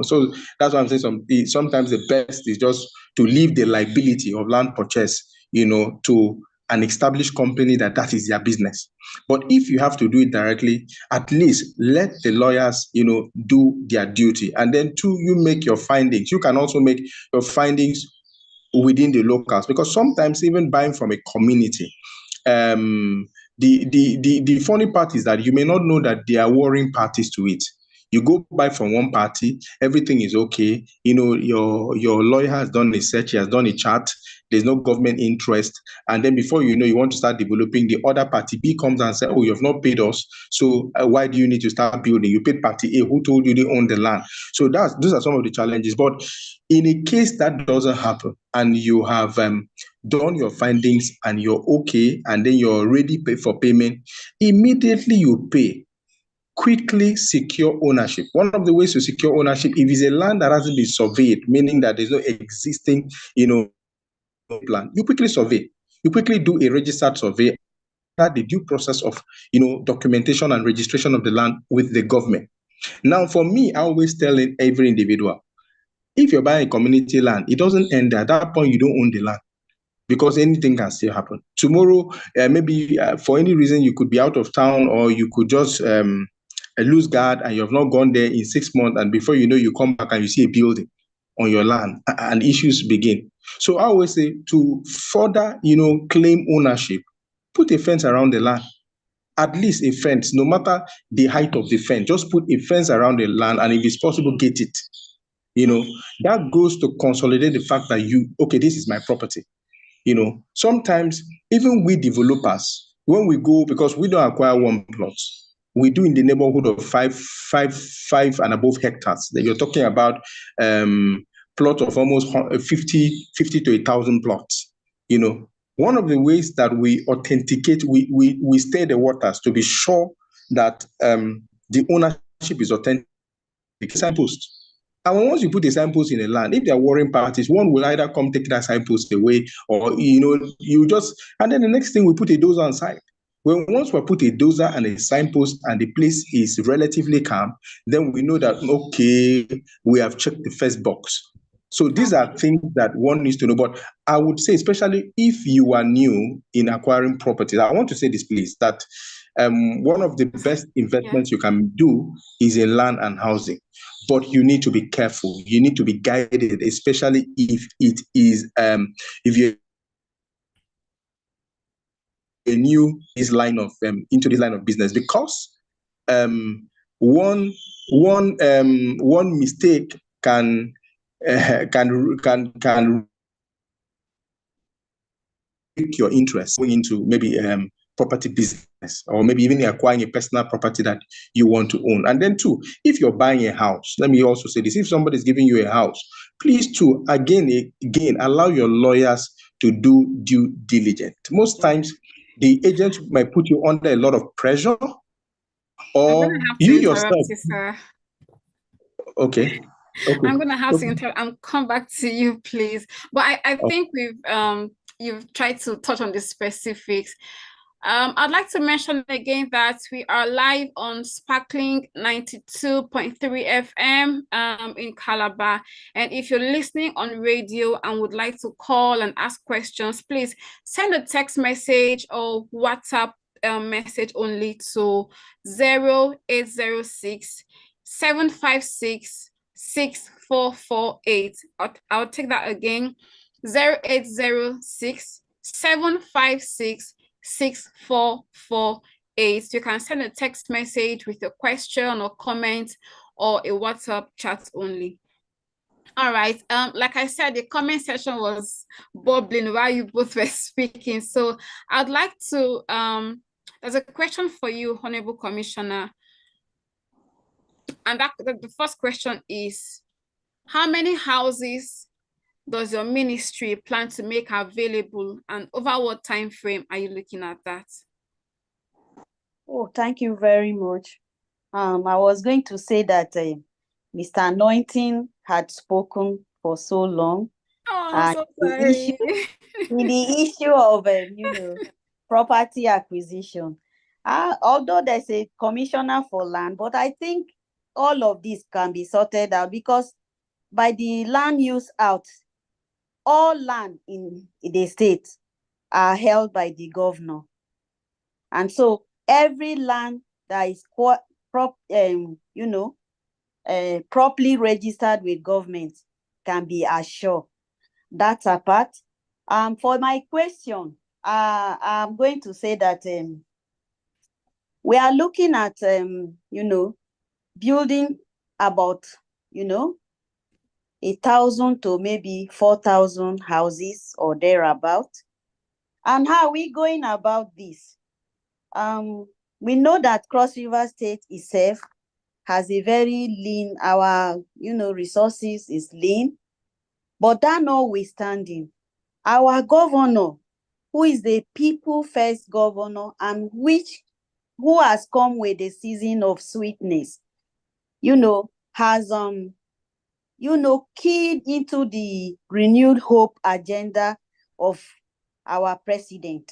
So that's why I'm saying sometimes the best is just to leave the liability of land purchase, to an established company that is their business. But if you have to do it directly, at least let the lawyers, do their duty. And then two, you make your findings. You can also make your findings within the locals, because sometimes even buying from a community, the funny part is that you may not know that there are warring parties to it. You go buy from one party, everything is okay. Your lawyer has done a search, he has done a chart, there's no government interest. And then before you know, you want to start developing, the other party B comes and says, oh, you have not paid us. So why do you need to start building? You paid party A, who told you they own the land? So those are some of the challenges. But in a case that doesn't happen and you have done your findings and you're okay, and then you're ready for payment, immediately you pay. Quickly secure ownership. One of the ways to secure ownership, if it's a land that hasn't been surveyed, meaning that there's no existing, plan, you quickly survey. You quickly do a registered survey, the due process of, documentation and registration of the land with the government. Now, for me, I always tell every individual, if you're buying a community land, it doesn't end there. At that point, you don't own the land, because anything can still happen. Tomorrow, maybe for any reason, you could be out of town, or you could just lose guard and you have not gone there in 6 months, and before you know, you come back and you see a building on your land and issues begin. So I always say, to further, claim ownership, put a fence around the land. At least a fence, no matter the height of the fence, just put a fence around the land, and if it's possible, get it. That goes to consolidate the fact that this is my property. Sometimes even we developers, when we go, because we don't acquire one plot, we do in the neighborhood of five and above hectares. That you're talking about plot of almost 50 to 1,000 plots. One of the ways that we authenticate, we stay the waters to be sure that the ownership is authentic. Signpost. And once you put a signpost in a land, if there are warring parties, one will either come take that signpost away, or and then the next thing, we put a dozer on site. Once we put a dozer and a signpost and the place is relatively calm, then we know that, okay, we have checked the first box. So these are things that one needs to know. But I would say, especially if you are new in acquiring properties, I want to say this, please, that one of the best investments you can do is in land and housing. But you need to be careful. You need to be guided, especially if it is if you're new into this line of business, because one mistake can take your interest going into maybe property business, or maybe even acquiring a personal property that you want to own. And then two, if you're buying a house, let me also say this, if somebody's giving you a house, please too, again, allow your lawyers to do due diligence. Most times, the agent might put you under a lot of pressure, or you yourself. You, sir. Okay. I'm gonna have to interrupt and come back to you, please. But I think you've tried to touch on the specifics. I'd like to mention again that we are live on Sparkling 92.3 FM in Calabar. And if you're listening on radio and would like to call and ask questions, please send a text message or WhatsApp message only to 0806 756 6448. I'll take that again. 0806 756 6448. You can send a text message with a question or comment, or a WhatsApp chat only. All right. Like I said, the comment section was bubbling while you both were speaking. So I'd like to there's a question for you, Honorable Commissioner. And the first question is, How many houses does your ministry plan to make available, and over what time frame are you looking at that? Oh, thank you very much. I was going to say that Mr. Anointing had spoken for so long. Oh, I'm so The issue, sorry. in the issue of, property acquisition, although there's a commissioner for land, but I think all of this can be sorted out because by the land use out, all land in the state are held by the governor. And so every land that is properly registered with government can be assured. That's apart. For my question, I'm going to say that we are looking at building about 1,000 to maybe 4,000 houses or thereabout. And how are we going about this? We know that Cross River State itself has a very lean, our resources is lean, but that notwithstanding, our governor, who is the people first governor and who has come with a season of sweetness, has keyed into the renewed hope agenda of our President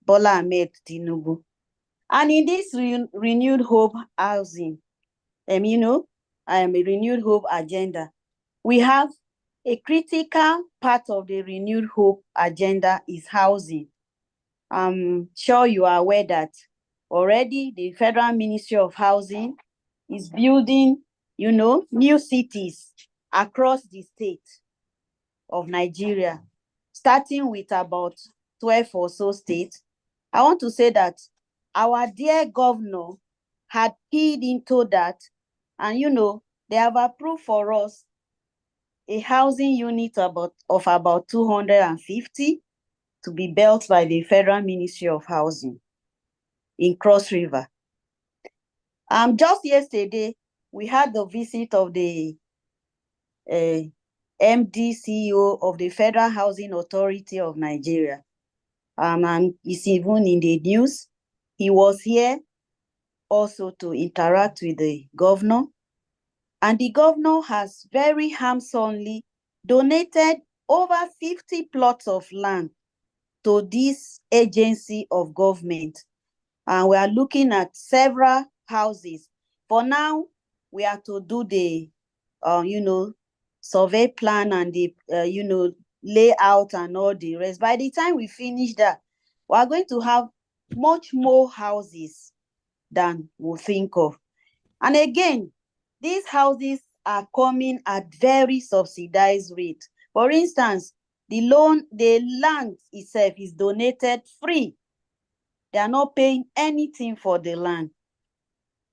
Bola Ahmed Tinubu. And in this renewed hope housing, a renewed hope agenda, we have a critical part of the renewed hope agenda is housing. I'm sure you are aware that already the Federal Ministry of Housing is building, new cities across the state of Nigeria, starting with about 12 or so states. I want to say that our dear governor had keyed into that, and they have approved for us a housing unit of about 250 to be built by the Federal Ministry of Housing in Cross River. Just yesterday, we had the visit of the MD CEO of the Federal Housing Authority of Nigeria. And it's even in the news. He was here also to interact with the governor. And the governor has very handsomely donated over 50 plots of land to this agency of government. And we are looking at several houses. For now, we are to do the, survey plan and the, layout and all the rest. By the time we finish that, we are going to have much more houses than we think of. And again, these houses are coming at very subsidized rate. For instance, the land itself is donated free. They are not paying anything for the land.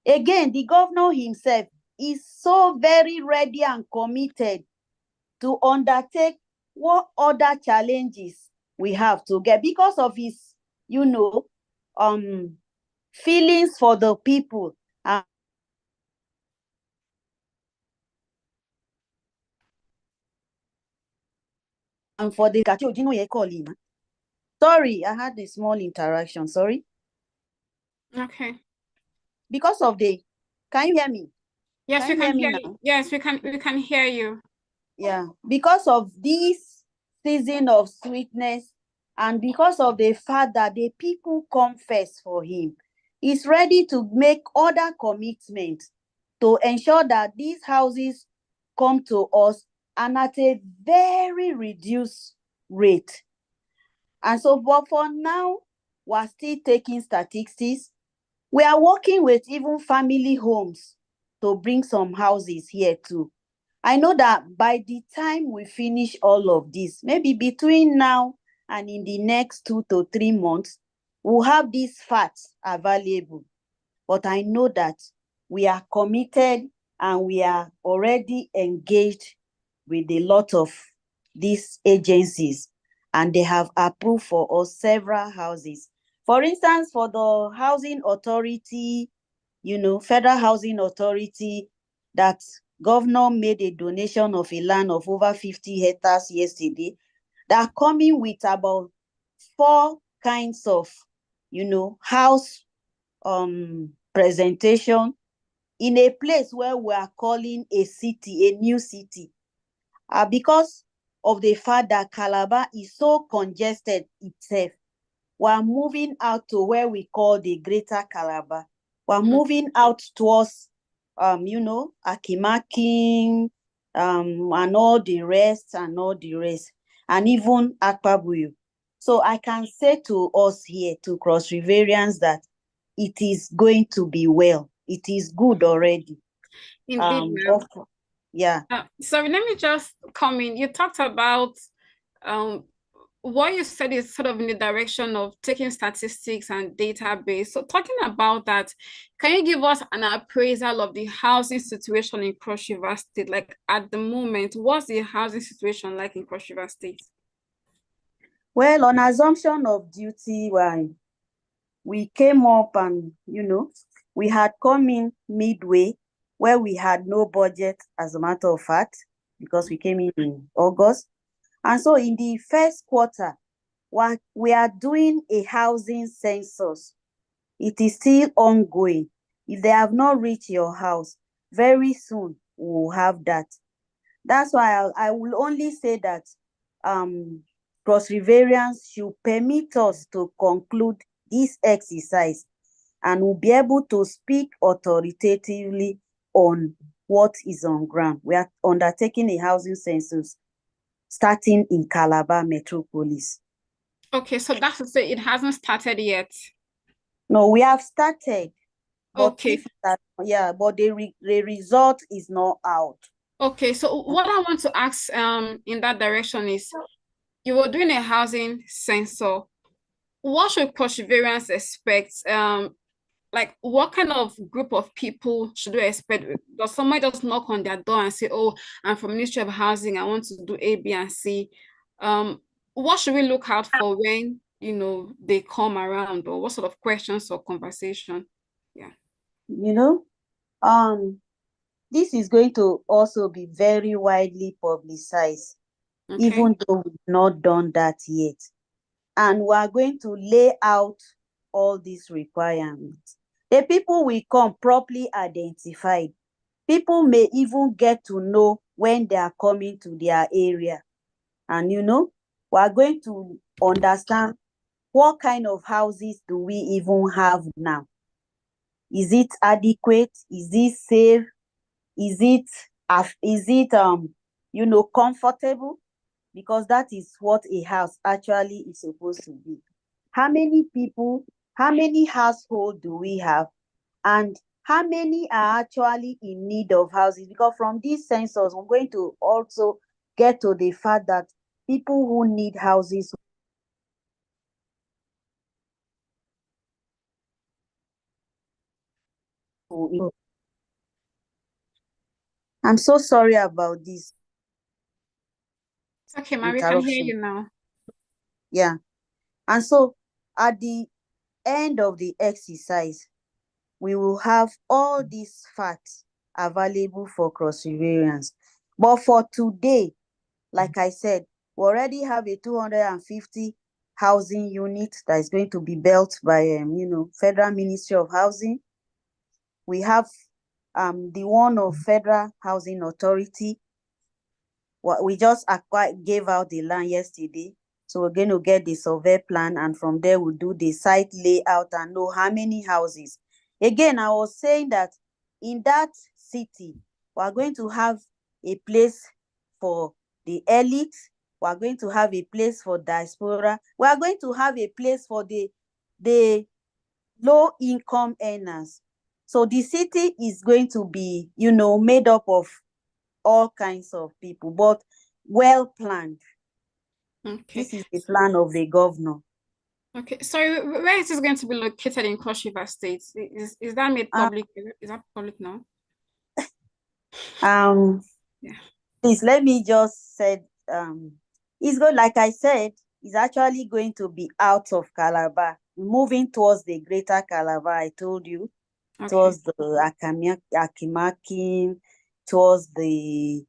Again, the governor himself is so very ready and committed to undertake what other challenges we have to get because of his, feelings for the people. And for the sorry, I had a small interaction. Sorry. Okay. Because of can you hear me? Yes, we can hear you. Yes, we can hear you. Yeah, because of this season of sweetness and because of the fact that the people come first for him, he's ready to make other commitments to ensure that these houses come to us and at a very reduced rate. And so, but for now, we're still taking statistics. We are working with even family homes to bring some houses here too. I know that by the time we finish all of this, maybe between now and in the next 2 to 3 months, we'll have these facts available. But I know that we are committed and we are already engaged with a lot of these agencies, and they have approved for us several houses. For instance, for the housing authority, Federal Housing Authority that governor made a donation of a land of over 50 hectares yesterday. They're coming with about 4 kinds of, house presentation in a place where we are calling a city, a new city. Because of the fact that Calabar is so congested itself, we're moving out to where we call the Greater Calabar. We're moving out towards, Akimakin, and all the rest, and even Akpabuyu. So I can say to us here, to Cross Riverians, that it is going to be well. It is good already. Indeed, yeah. Sorry, let me just come in. You talked about what you said is sort of in the direction of taking statistics and database. So talking about that, can you give us an appraisal of the housing situation in Cross River State? Like at the moment, what's the housing situation like in Cross River State? Well, on assumption of duty, we came up and, we had come in midway where we had no budget, as a matter of fact, because we came in August. And so in the first quarter, we are doing a housing census. It is still ongoing. If they have not reached your house, very soon we'll have that. That's why I will only say that Cross Riverians should permit us to conclude this exercise, and we'll be able to speak authoritatively on what is on ground. We are undertaking a housing census starting in Calabar Metropolis. Okay, so that's to say it hasn't started yet. No, we have started. Okay. But the result is not out. Okay, so what I want to ask in that direction is, you were doing a housing census. What should Cross Riverians expect? Like what kind of group of people should we expect? Does somebody just knock on their door and say, oh, I'm from Ministry of Housing, I want to do A, B, and C? What should we look out for when, they come around, or what sort of questions or conversation? Yeah. This is going to also be very widely publicized, even though we've not done that yet. And we are going to lay out all these requirements. The people will come properly identified. People may even get to know when they are coming to their area. And we are going to understand what kind of houses do we even have now. Is it adequate? Is it safe? Is it comfortable? Because that is what a house actually is supposed to be. How many people, how many households do we have? And how many are actually in need of houses? Because from these census, we're going to also get to the fact that people who need houses I'm so sorry about this. Okay, Mary, we can hear you now. Yeah. And so at the end of the exercise, we will have all these facts available for Cross Riverians. But for today, like I said, we already have a 250 housing unit that is going to be built by Federal Ministry of Housing. We have the one of Federal Housing Authority. We just gave out the land yesterday. So we're going to get the survey plan, and from there we'll do the site layout and know how many houses. Again, I was saying that in that city, we're going to have a place for the elite. We're going to have a place for diaspora. We're going to have a place for the low-income earners. So the city is going to be, made up of all kinds of people, but well planned. Okay. This is the plan of the governor. Okay, sorry, where is this going to be located in Cross River State? Is that made public? Is that public now? Yeah. Please let me just say, it's good. Like I said, it's actually going to be out of Calabar, moving towards the Greater Calabar. I told you, towards the Akimakin, towards the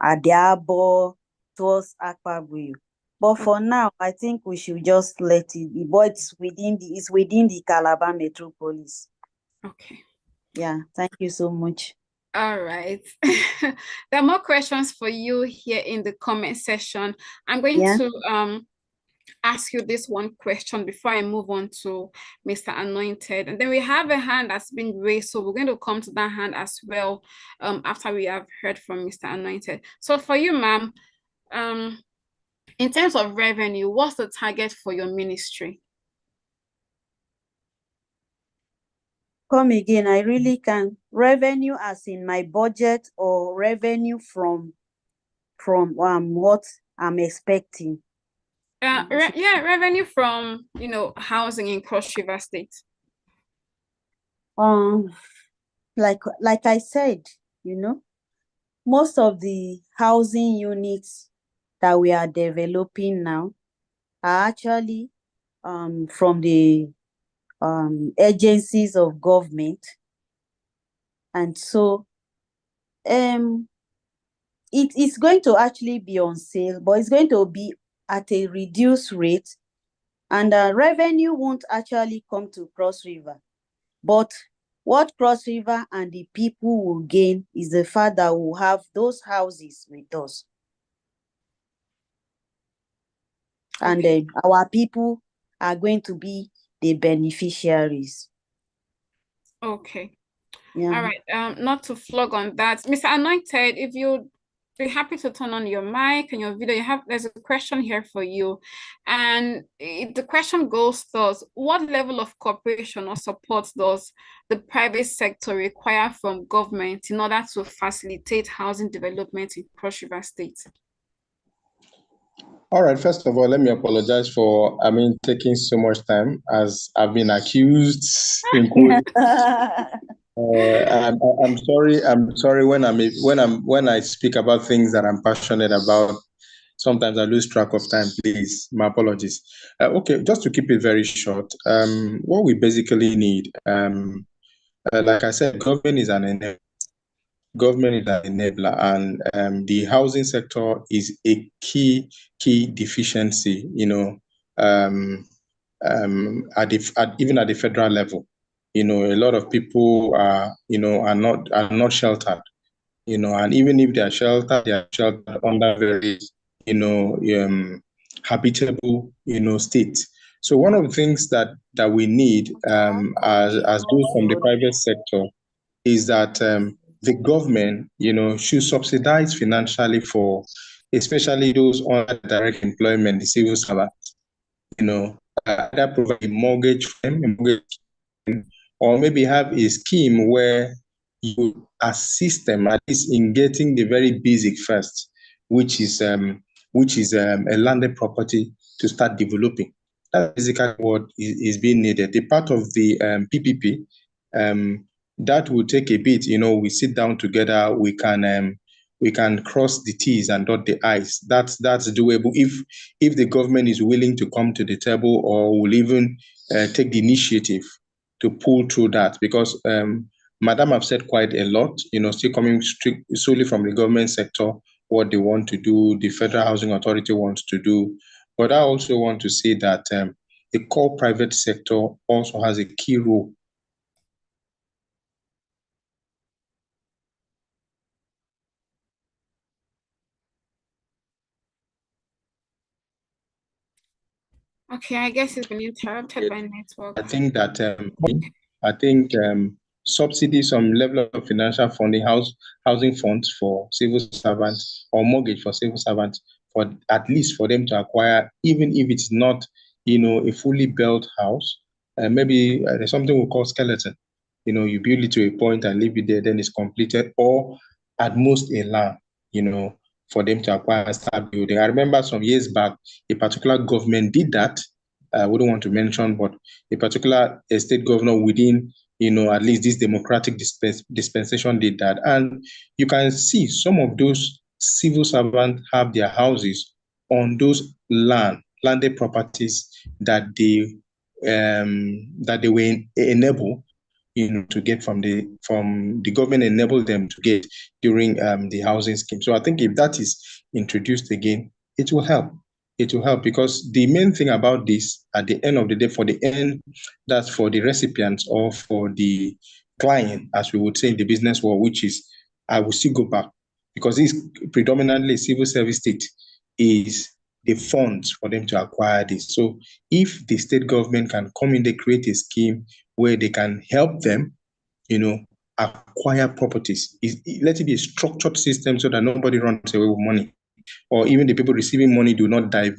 Adiabo, towards Akpabuyu. But for now, I think we should just let it be. But it's within the Calabar metropolis. Okay. Yeah, thank you so much. All right. There are more questions for you here in the comment section. I'm going to ask you this one question before I move on to Mr. Anointed. And then we have a hand that's been raised, so we're going to come to that hand as well after we have heard from Mr. Anointed. So for you, ma'am, in terms of revenue, what's the target for your ministry? Come again, I really can. Revenue as in my budget, or revenue from what I'm expecting? Revenue from, housing in Cross River State. Like I said, most of the housing units that we are developing now are actually from the agencies of government. And so it is going to actually be on sale, but it's going to be at a reduced rate, and revenue won't actually come to Cross River. But what Cross River and the people will gain is the fact that we'll have those houses with us. Okay. And our people are going to be the beneficiaries. Okay. Yeah. All right. Not to flog on that, Mr. Anointed, if you'd be happy to turn on your mic and your video, there's a question here for you. And the question goes thus: what level of cooperation or support does the private sector require from government in order to facilitate housing development in Cross River State? All right, first of all, let me apologize for taking so much time, as I've been accused in quotes. I'm sorry. I'm sorry when I speak about things that I'm passionate about. Sometimes I lose track of time. Please, my apologies. Okay, just to keep it very short. What we basically need, like I said, government is an enabler. And the housing sector is a key deficiency. Even at the federal level. A lot of people are not sheltered, and even if they are sheltered under very, habitable, state. So one of the things that we need, as those from the private sector, is that the government, should subsidize financially for, especially those on direct employment, the civil servants, either provide a mortgage for them, or maybe have a scheme where you assist them at least in getting the very basic first, which is a landed property to start developing. That's basically what is being needed. The part of the PPP, that will take a bit. We sit down together. We can cross the T's and dot the I's. That's doable if the government is willing to come to the table, or will even take the initiative to pull through that, because Madam have said quite a lot, still coming solely from the government sector, what they want to do, the Federal Housing Authority wants to do. But I also want to say that the core private sector also has a key role. Okay, I guess it's been interrupted by network. I think that subsidy, some level of financial funding, housing funds for civil servants, or mortgage for civil servants, for at least for them to acquire, even if it's not, a fully built house. Maybe there's something we call skeleton. You build it to a point and leave it there, then it's completed, or at most a land, for them to acquire and start building. I remember some years back, a particular government did that. I wouldn't want to mention, but a particular state governor within, at least this democratic dispensation did that. And you can see some of those civil servants have their houses on those landed properties that they were enabled, to get from the government, enable them to get during the housing scheme. So I think if that is introduced again, it will help. It will help, because the main thing about this, at the end of the day, that's for the recipients or for the client, as we would say in the business world, which is, I will still go back, because it's predominantly a civil service state, is the funds for them to acquire this. So if the state government can come in, they create a scheme where they can help them, acquire properties. Let it be a structured system so that nobody runs away with money, or even the people receiving money do not divert,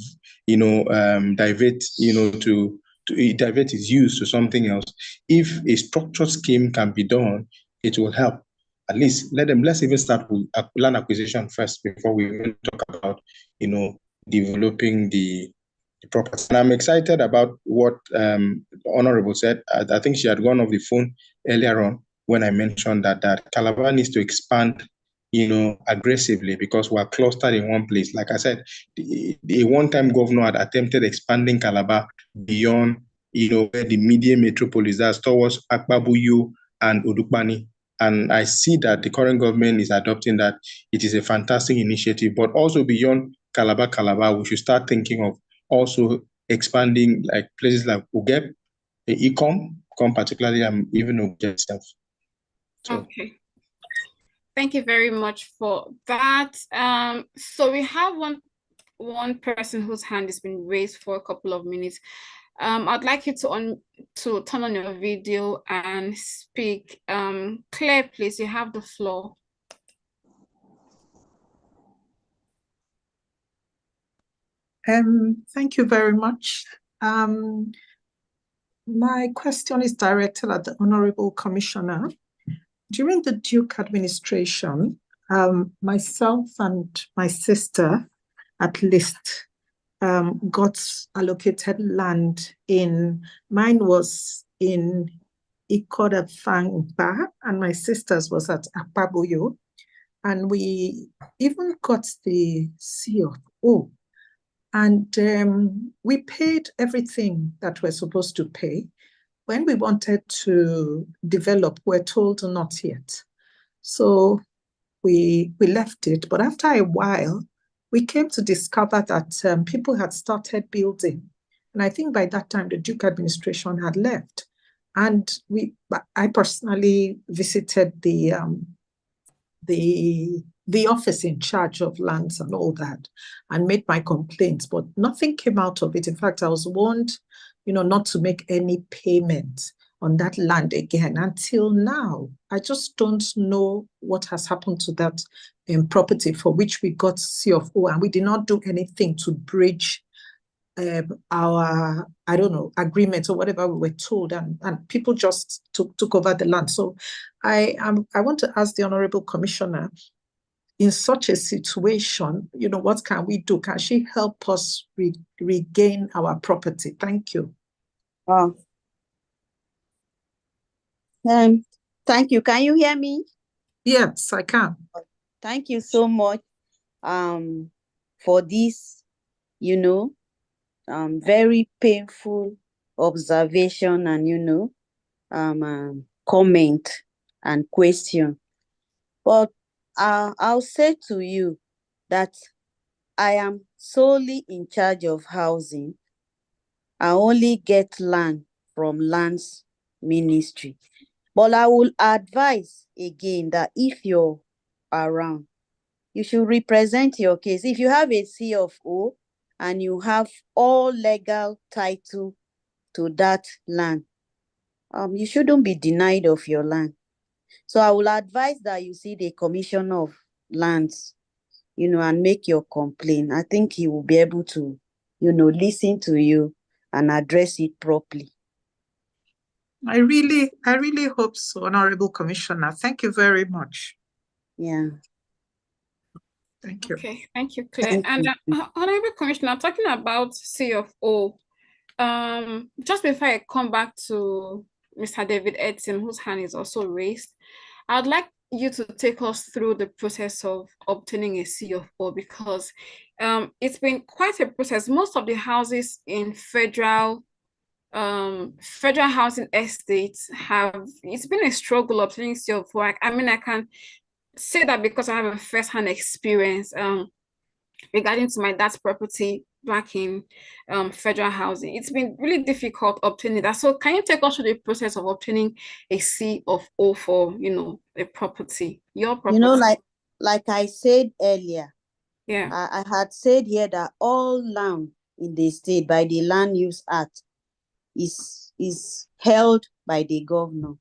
to divert its use to something else. If a structured scheme can be done, it will help. At least let's even start with land acquisition first before we even talk about, developing the property. And I'm excited about what Honorable said. I think she had gone off the phone earlier on when I mentioned that Calabar needs to expand, aggressively, because we're clustered in one place. Like I said, the one-time governor had attempted expanding Calabar beyond, where the median metropolis is, towards Akbabuyu and Udukbani. And I see that the current government is adopting that. It is a fantastic initiative, but also beyond Calabar, we should start thinking of also expanding like places like Ugep, Ecom, particularly, and even Ugep itself. So. Okay. Thank you very much for that. So we have one person whose hand has been raised for a couple of minutes. I'd like you to turn on your video and speak. Claire, please, you have the floor. Thank you very much. My question is directed at the Honorable Commissioner. During the Duke administration, myself and my sister, at least, got allocated land mine was in Ikodafangba, and my sister's was at Akpabuyo. And we even got the C of O. And we paid everything that we're supposed to pay. When we wanted to develop, we're told not yet. So we left it. But after a while, we came to discover that people had started building. And I think by that time, the Duke administration had left. And I personally visited the office in charge of lands and all that, and made my complaints, but nothing came out of it. In fact, I was warned, not to make any payment on that land again until now. I just don't know what has happened to that property for which we got C of O, and we did not do anything to bridge our, agreement or whatever we were told, and people just took over the land. So I want to ask the Honorable Commissioner, in such a situation, what can we do? Can she help us regain our property? Thank you. Thank you. Can you hear me? Yes, I can. Thank you so much for this, very painful observation and, comment and question. But I'll say to you that I am solely in charge of housing. I only get land from lands ministry. But I will advise again that if you're around, you should represent your case. If you have a C of O and you have all legal title to that land, you shouldn't be denied of your land. So I will advise that you see the Commissioner of Lands, and make your complaint. I think he will be able to, listen to you and address it properly. I really hope so, Honorable Commissioner. Thank you very much. Yeah. Thank you. Okay, thank you, Claire. And Honorable Commissioner, talking about C of O, just before I come back to Mr. David Edson, whose hand is also raised, I'd like you to take us through the process of obtaining a C of O, because it's been quite a process. Most of the houses in federal federal housing estates it's been a struggle obtaining seal of work. I mean, I can say that because I have a first-hand experience regarding to my dad's property back in federal housing. It's been really difficult obtaining that. So can you take us through the process of obtaining a C of O for, a property, your You know, property? like I said earlier, Yeah. I had said here that all land in the state by the Land Use Act is held by the governor.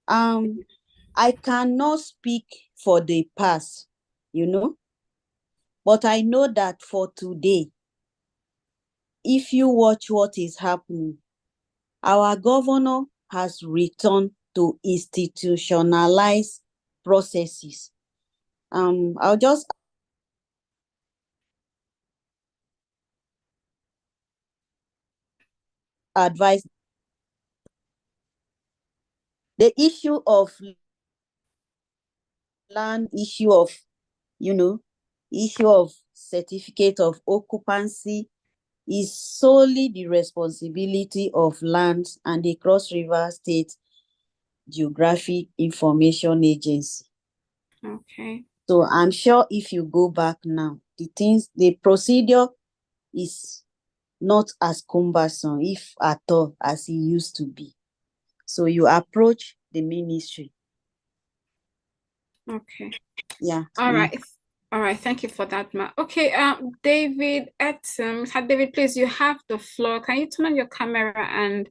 I cannot speak for the past, but I know that for today, if you watch what is happening, our governor has returned to institutionalize processes. I'll just advise the issue of land, issue of certificate of occupancy is solely the responsibility of Lands and the Cross River State Geographic Information Agency. Okay. So I'm sure if you go back now, the procedure is not as cumbersome, if at all, as it used to be. So you approach the ministry. Okay. Yeah. All right. All right. Thank you for that, Ma. Okay. David Mr. David, please, you have the floor. Can you turn on your camera and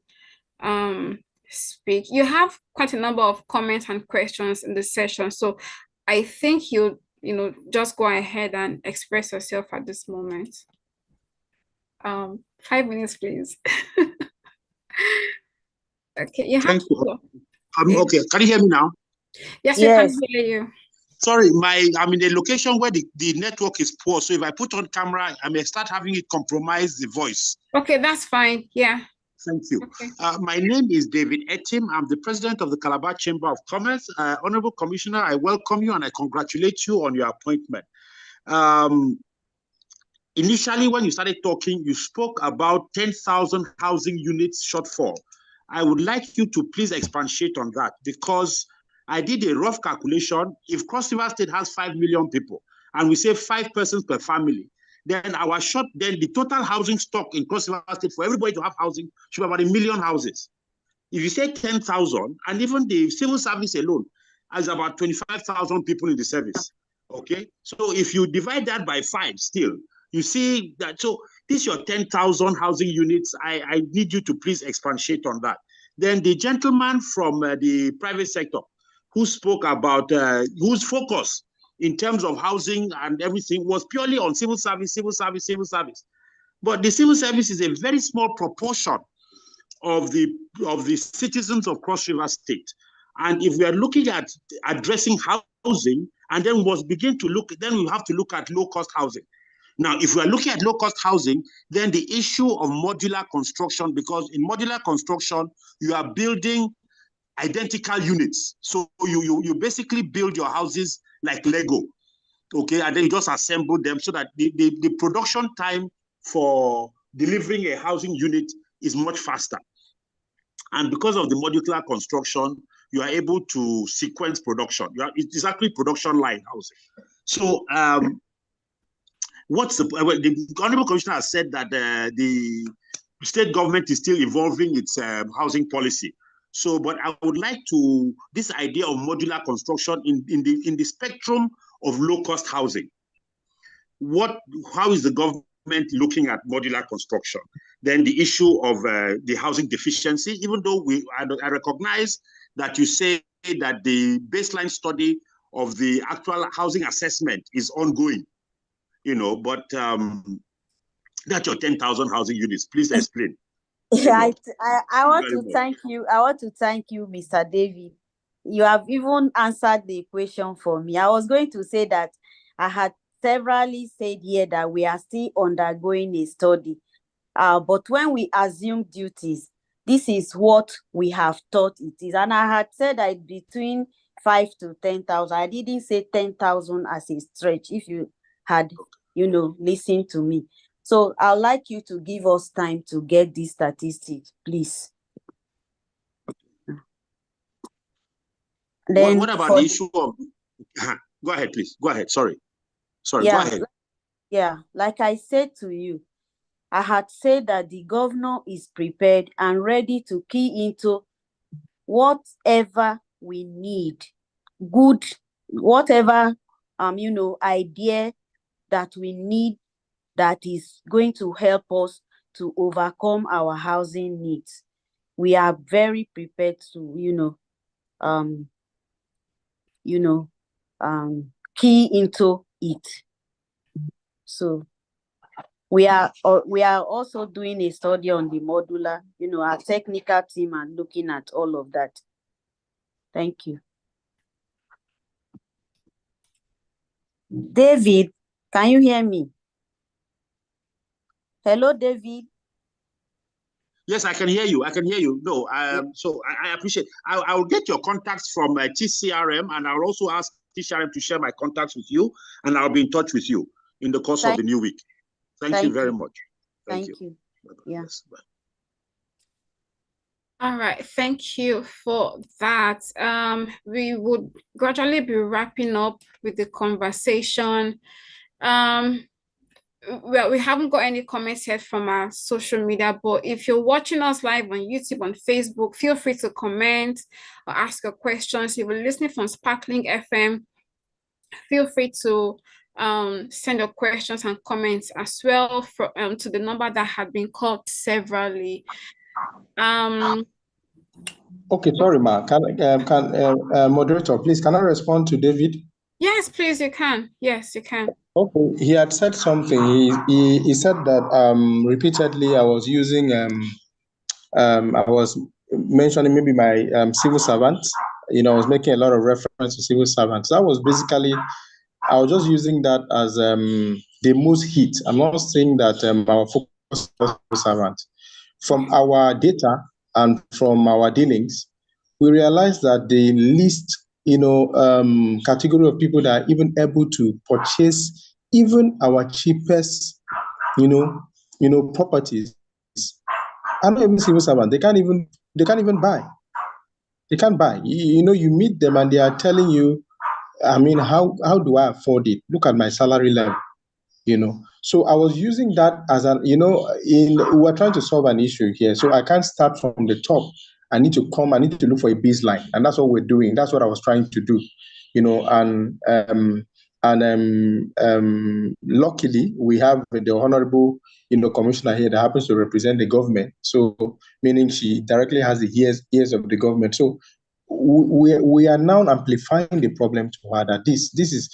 speak? You have quite a number of comments and questions in the session, so I think you just go ahead and express yourself at this moment. 5 minutes, please. Okay, you have Thank you. to. Okay, can you hear me now? Yes, we can hear you. Sorry, I'm in a location where the network is poor, so if I put on camera, I may start having it compromise the voice. Okay, that's fine. Yeah. Thank you. Okay. My name is David Etim. I'm the president of the Calabar Chamber of Commerce. Honorable Commissioner, I welcome you and I congratulate you on your appointment. Initially, when you started talking, you spoke about 10,000 housing units shortfall. I would like you to please expatiate on that, because I did a rough calculation. If Cross River State has 5 million people and we say 5 persons per family, then the total housing stock in Cross River State for everybody to have housing should be about 1 million houses. If you say 10,000, and even the civil service alone has about 25,000 people in the service. Okay, so if you divide that by 5 still, you see that, so this is your 10,000 housing units. I need you to please expatiate on that. Then the gentleman from the private sector who spoke about, whose focus in terms of housing and everything was purely on civil service. But the civil service is a very small proportion of the citizens of Cross River State. And if we are looking at addressing housing, and then we begin to look, then we have to look at low-cost housing. Now, if we are looking at low-cost housing, then the issue of modular construction, because in modular construction, you are building identical units. So you basically build your houses like Lego, okay? And then you just assemble them so that the production time for delivering a housing unit is much faster. And because of the modular construction, you are able to sequence production. It's exactly production line housing. So the Honorable Commissioner has said that the state government is still evolving its housing policy. So, but I would like to, this idea of modular construction in the spectrum of low-cost housing, how is the government looking at modular construction? Then the issue of the housing deficiency, even though I recognize that you say that the baseline study of the actual housing assessment is ongoing, but that's your 10,000 housing units. Please explain. I want to thank you. I want to thank you, Mr. David. You have even answered the question for me. I was going to say that I had severally said here that we are still undergoing a study. But when we assume duties, this is what we have thought it is. And I had said that between 5 to 10,000. I didn't say 10,000 as a stretch, if you had, listened to me. So I'd like you to give us time to get these statistics, please. Then what about the issue of... Go ahead, please. Go ahead. Sorry, go ahead. Yeah, like I said to you, I had said that the governor is prepared and ready to key into whatever we need, whatever idea that we need that is going to help us to overcome our housing needs. We are very prepared to key into it. So we are also doing a study on the modular, our technical team and looking at all of that. Thank you. David, can you hear me? Hello, David. Yes, I can hear you. I can hear you. No, so I appreciate. I will get your contacts from TCRM, and I'll also ask TCRM to share my contacts with you, and I'll be in touch with you in the course of the new week. Thank you very much. Thank you. Yeah. Yes, bye. All right, thank you for that. We would gradually be wrapping up with the conversation. Well, we haven't got any comments yet from our social media, but if you're watching us live on YouTube, on Facebook, feel free to comment or ask your questions. If you're listening from Sparkling FM, feel free to send your questions and comments as well to the number that had been called severally. Okay, sorry, Ma. Moderator, please, can I respond to David? Yes, please, you can. Yes, you can. Okay, he had said something. He said that repeatedly I was using I was mentioning maybe my civil servants. I was making a lot of reference to civil servants. That was basically, I was just using that as the most hit. I'm not saying that our focus on civil servants. From our data and from our dealings, we realized that the least category of people that are even able to purchase even our cheapest properties are not even civil servants. They can't even buy. They can't buy. You meet them and they are telling you, I mean, how do I afford it? Look at my salary level. So I was using that as we're trying to solve an issue here. So I can't start from the top. I need to look for a baseline. And that's what we're doing. That's what I was trying to do, and luckily we have the honorable, commissioner here that happens to represent the government. So meaning she directly has the ears of the government. So we are now amplifying the problem to her that this is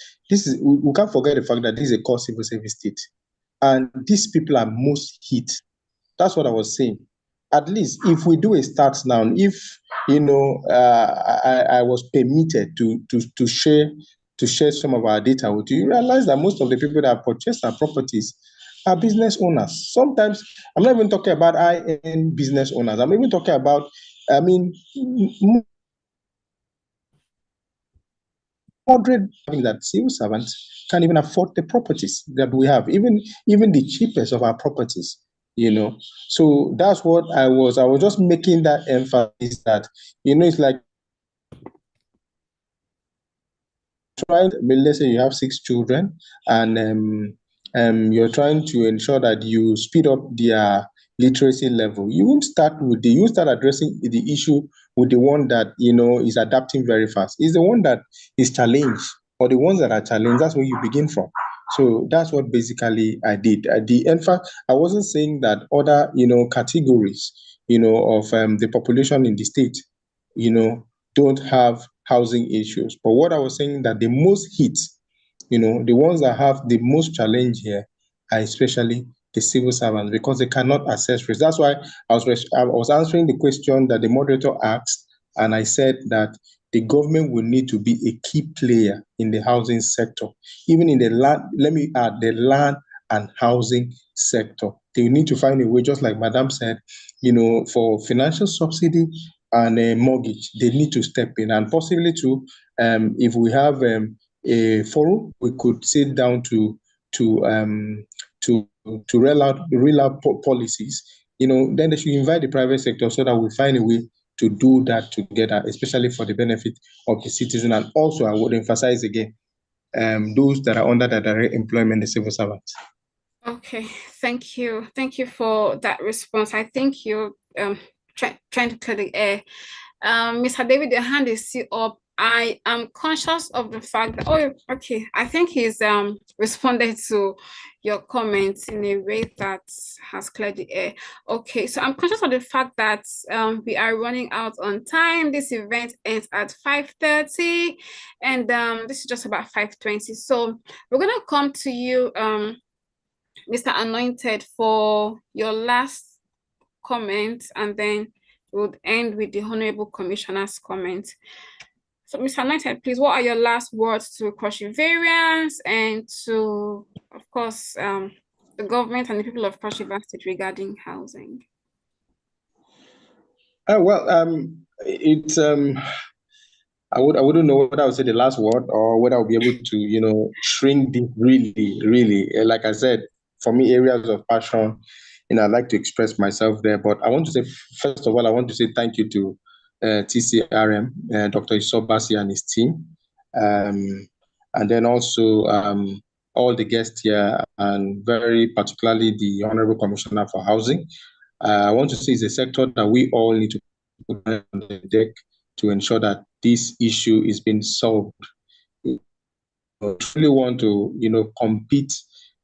we can't forget the fact that this is a core civil service state, and these people are most hit. That's what I was saying. At least if we do a start now, if I was permitted to share some of our data with you, you realize that most of the people that purchase our properties are business owners. Sometimes I'm not even talking about high-end business owners. I'm even talking about, moderate, that civil servants can't even afford the properties that we have, even the cheapest of our properties. So that's what I was just making that emphasis that it's like let's say you have 6 children and you're trying to ensure that you speed up their literacy level. You start addressing the issue with the one that is adapting very fast. It's the one that is challenged, or the ones that are challenged. That's where you begin from. So that's what basically I did. In fact, I wasn't saying that other categories of the population in the state don't have housing issues. But what I was saying that the most hit, the ones that have the most challenge here are especially the civil servants, because they cannot access risk. That's why I was answering the question that the moderator asked, and I said that the government will need to be a key player in the housing sector, even in the land. Let me add, the land and housing sector. They need to find a way, just like Madam said, for financial subsidy and a mortgage. They need to step in, and possibly too, if we have a forum, we could sit down to to roll out policies, then they should invite the private sector so that we find a way to do that together, especially for the benefit of the citizen. And also, I would emphasize again, those that are under the direct employment, the civil servants. Okay, thank you. Thank you for that response. I think you're trying to clear the air. Mr. David, your hand is still up. I am conscious of the fact that, oh, okay, I think he's responded to your comments in a way that has cleared the air. Okay, so I'm conscious of the fact that we are running out on time. This event ends at 5:30, and this is just about 5:20. So we're gonna come to you, Mr. Anointed, for your last comment, and then we'll end with the Honorable Commissioner's comment. So, Mr. Anointed, please, what are your last words to Cross Riverians and to, of course, the government and the people of Cross River State regarding housing? It's I wouldn't know whether I would say the last word or whether I'll be able to, shrink this really. Like I said, for me, areas of passion, I'd like to express myself there. But I want to say, first of all, I want to say thank you to TCRM, Dr. Isobasi and his team. And then also all the guests here, and very particularly the Honorable Commissioner for Housing. I want to say it's a sector that we all need to put on the deck to ensure that this issue is being solved. We really want to, compete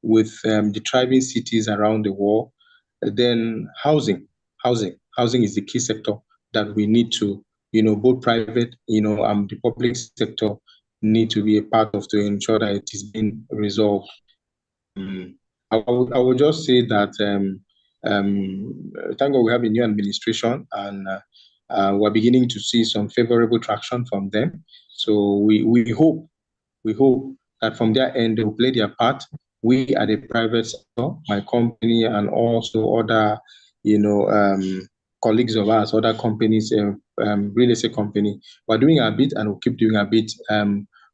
with the thriving cities around the world. Then housing is the key sector that we need to, both private, and the public sector need to be a part of to ensure that it is being resolved. I would just say that thank God we have a new administration, and we're beginning to see some favorable traction from them. So we hope that from their end they will play their part. We at the private sector, my company, and also other, colleagues of ours, other companies, real estate company, we're doing our bit and we'll keep doing our bit.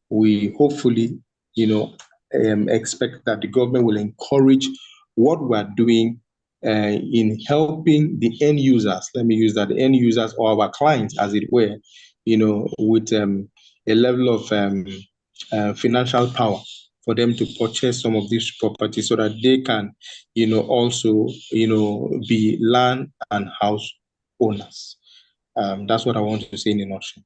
We hopefully, expect that the government will encourage what we're doing in helping the end users. Let me use that, the end users or our clients, as it were, with a level of financial power for them to purchase some of these properties so that they can, also, be land and house owners. That's what I want to say in a nutshell.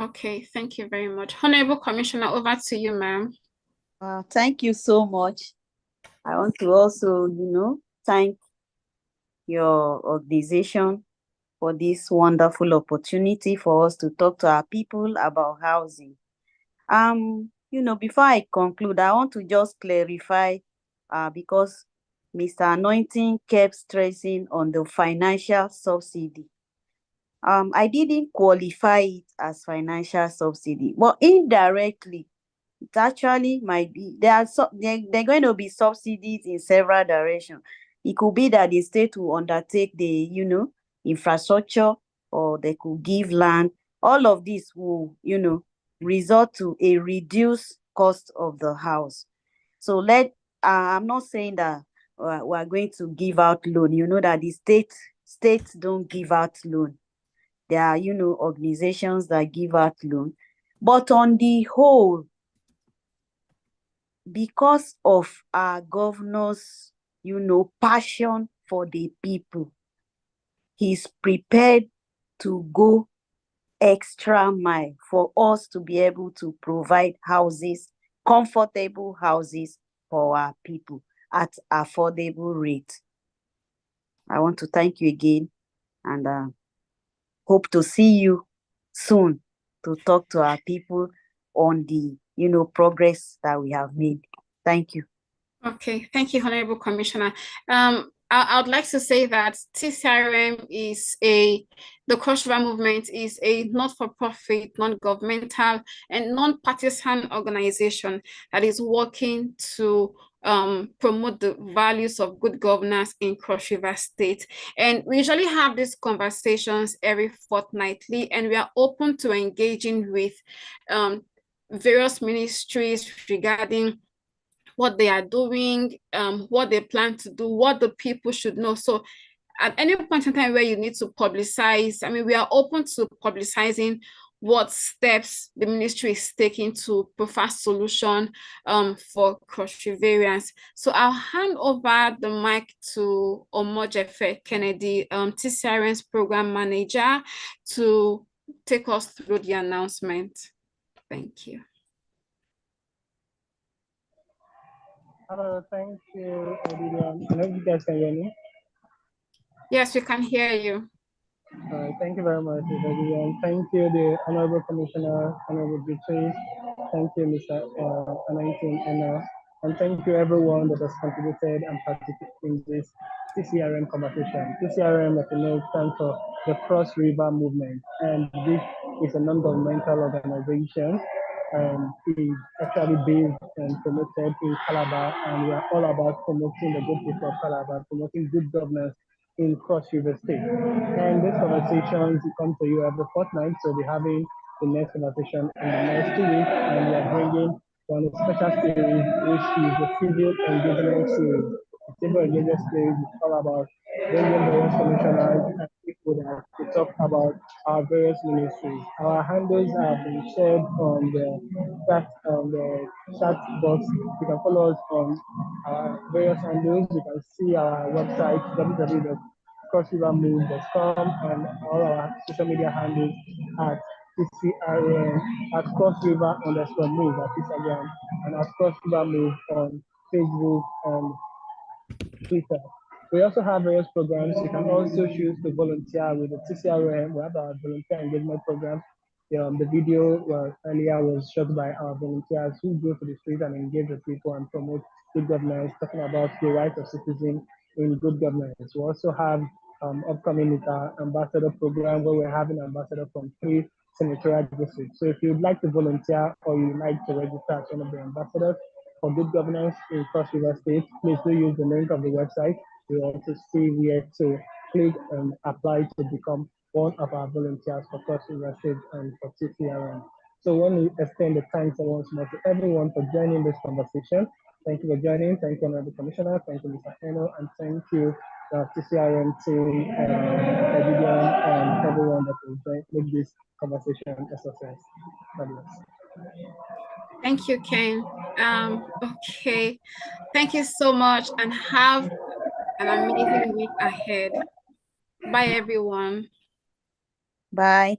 Okay, thank you very much. Honorable Commissioner, over to you, ma'am. Thank you so much. I want to also, thank your organization for this wonderful opportunity for us to talk to our people about housing. Before I conclude, I want to just clarify, because Mr. Anointing kept stressing on the financial subsidy. I didn't qualify it as financial subsidy, but indirectly, it actually might be. There are going to be subsidies in several directions. It could be that the state will undertake the, infrastructure, or they could give land. All of this will, result to a reduced cost of the house. So I'm not saying that we're going to give out loan. You know that the states don't give out loan. There are, organizations that give out loan. But on the whole, because of our governor's, passion for the people, he's prepared to go extra mile for us to be able to provide houses, comfortable houses for our people at affordable rate. I want to thank you again, and hope to see you soon to talk to our people on the, progress that we have made. Thank you. Okay, thank you, Honorable Commissioner. I would like to say that TCRM is the Cross River Movement is a not-for-profit, non-governmental, and non-partisan organization that is working to promote the values of good governance in Cross River State. And we usually have these conversations every fortnightly, and we are open to engaging with various ministries regarding what they are doing, what they plan to do, what the people should know. So at any point in time where you need to publicize, I mean, we are open to publicizing what steps the ministry is taking to provide solution for cross variance. So I'll hand over the mic to Omojefe Kennedy, TCRM's program manager, to take us through the announcement. Thank you. Hello, thank you, Vivian. I hope you guys can hear me. Yes, we can hear you. Thank you very much, Vivian. Thank you, the Honorable Commissioner, Honorable Beatrice. Thank you, Mr. Anointed, and thank you everyone that has contributed and participated in this TCRM conversation. TCRM, as you know, stands for the Cross River Movement, and this is a non-governmental organization, and is actually based and promoted in Calabar, and we are all about promoting the good people of Calabar, promoting good governance in Cross River State. And these conversations come to you every fortnight, so we're having the next conversation in the next 2 weeks, and we are bringing one special series, which is the Civic Engagement Series. The Civic Engagement Series is all about bringing various commissioners and people that to talk about our various ministries. Our handles have been shared on the chat box. You can follow us on our various handles. You can see our website www.crossrivermove.com and all our social media handles at TCRM at crossriver_move at Instagram and at crossrivermove on Facebook and Twitter. We also have various programs. You can also choose to volunteer with the TCRM. We have our volunteer engagement program. The video earlier was shot by our volunteers who go to the street and engage with people and promote good governance, talking about the rights of citizens in good governance. We also have upcoming with our ambassador program where we're having ambassador from 3 senatorial districts. So if you'd like to volunteer or you'd like to register as one of the ambassadors for good governance in Cross River State, please do use the link of the website. You also see where to click and apply to become one of our volunteers for Cross River State and for TCRM. So when we extend the thanks once more to everyone for joining this conversation. Thank you for joining. Thank you, Honorable Commissioner. Thank you, Mr. Enoh, and thank you, TCRM team, Vivian, and everyone that will make this conversation a success. God bless. Thank you, Ken. Okay. Thank you so much and have an amazing week ahead. Bye, everyone. Bye.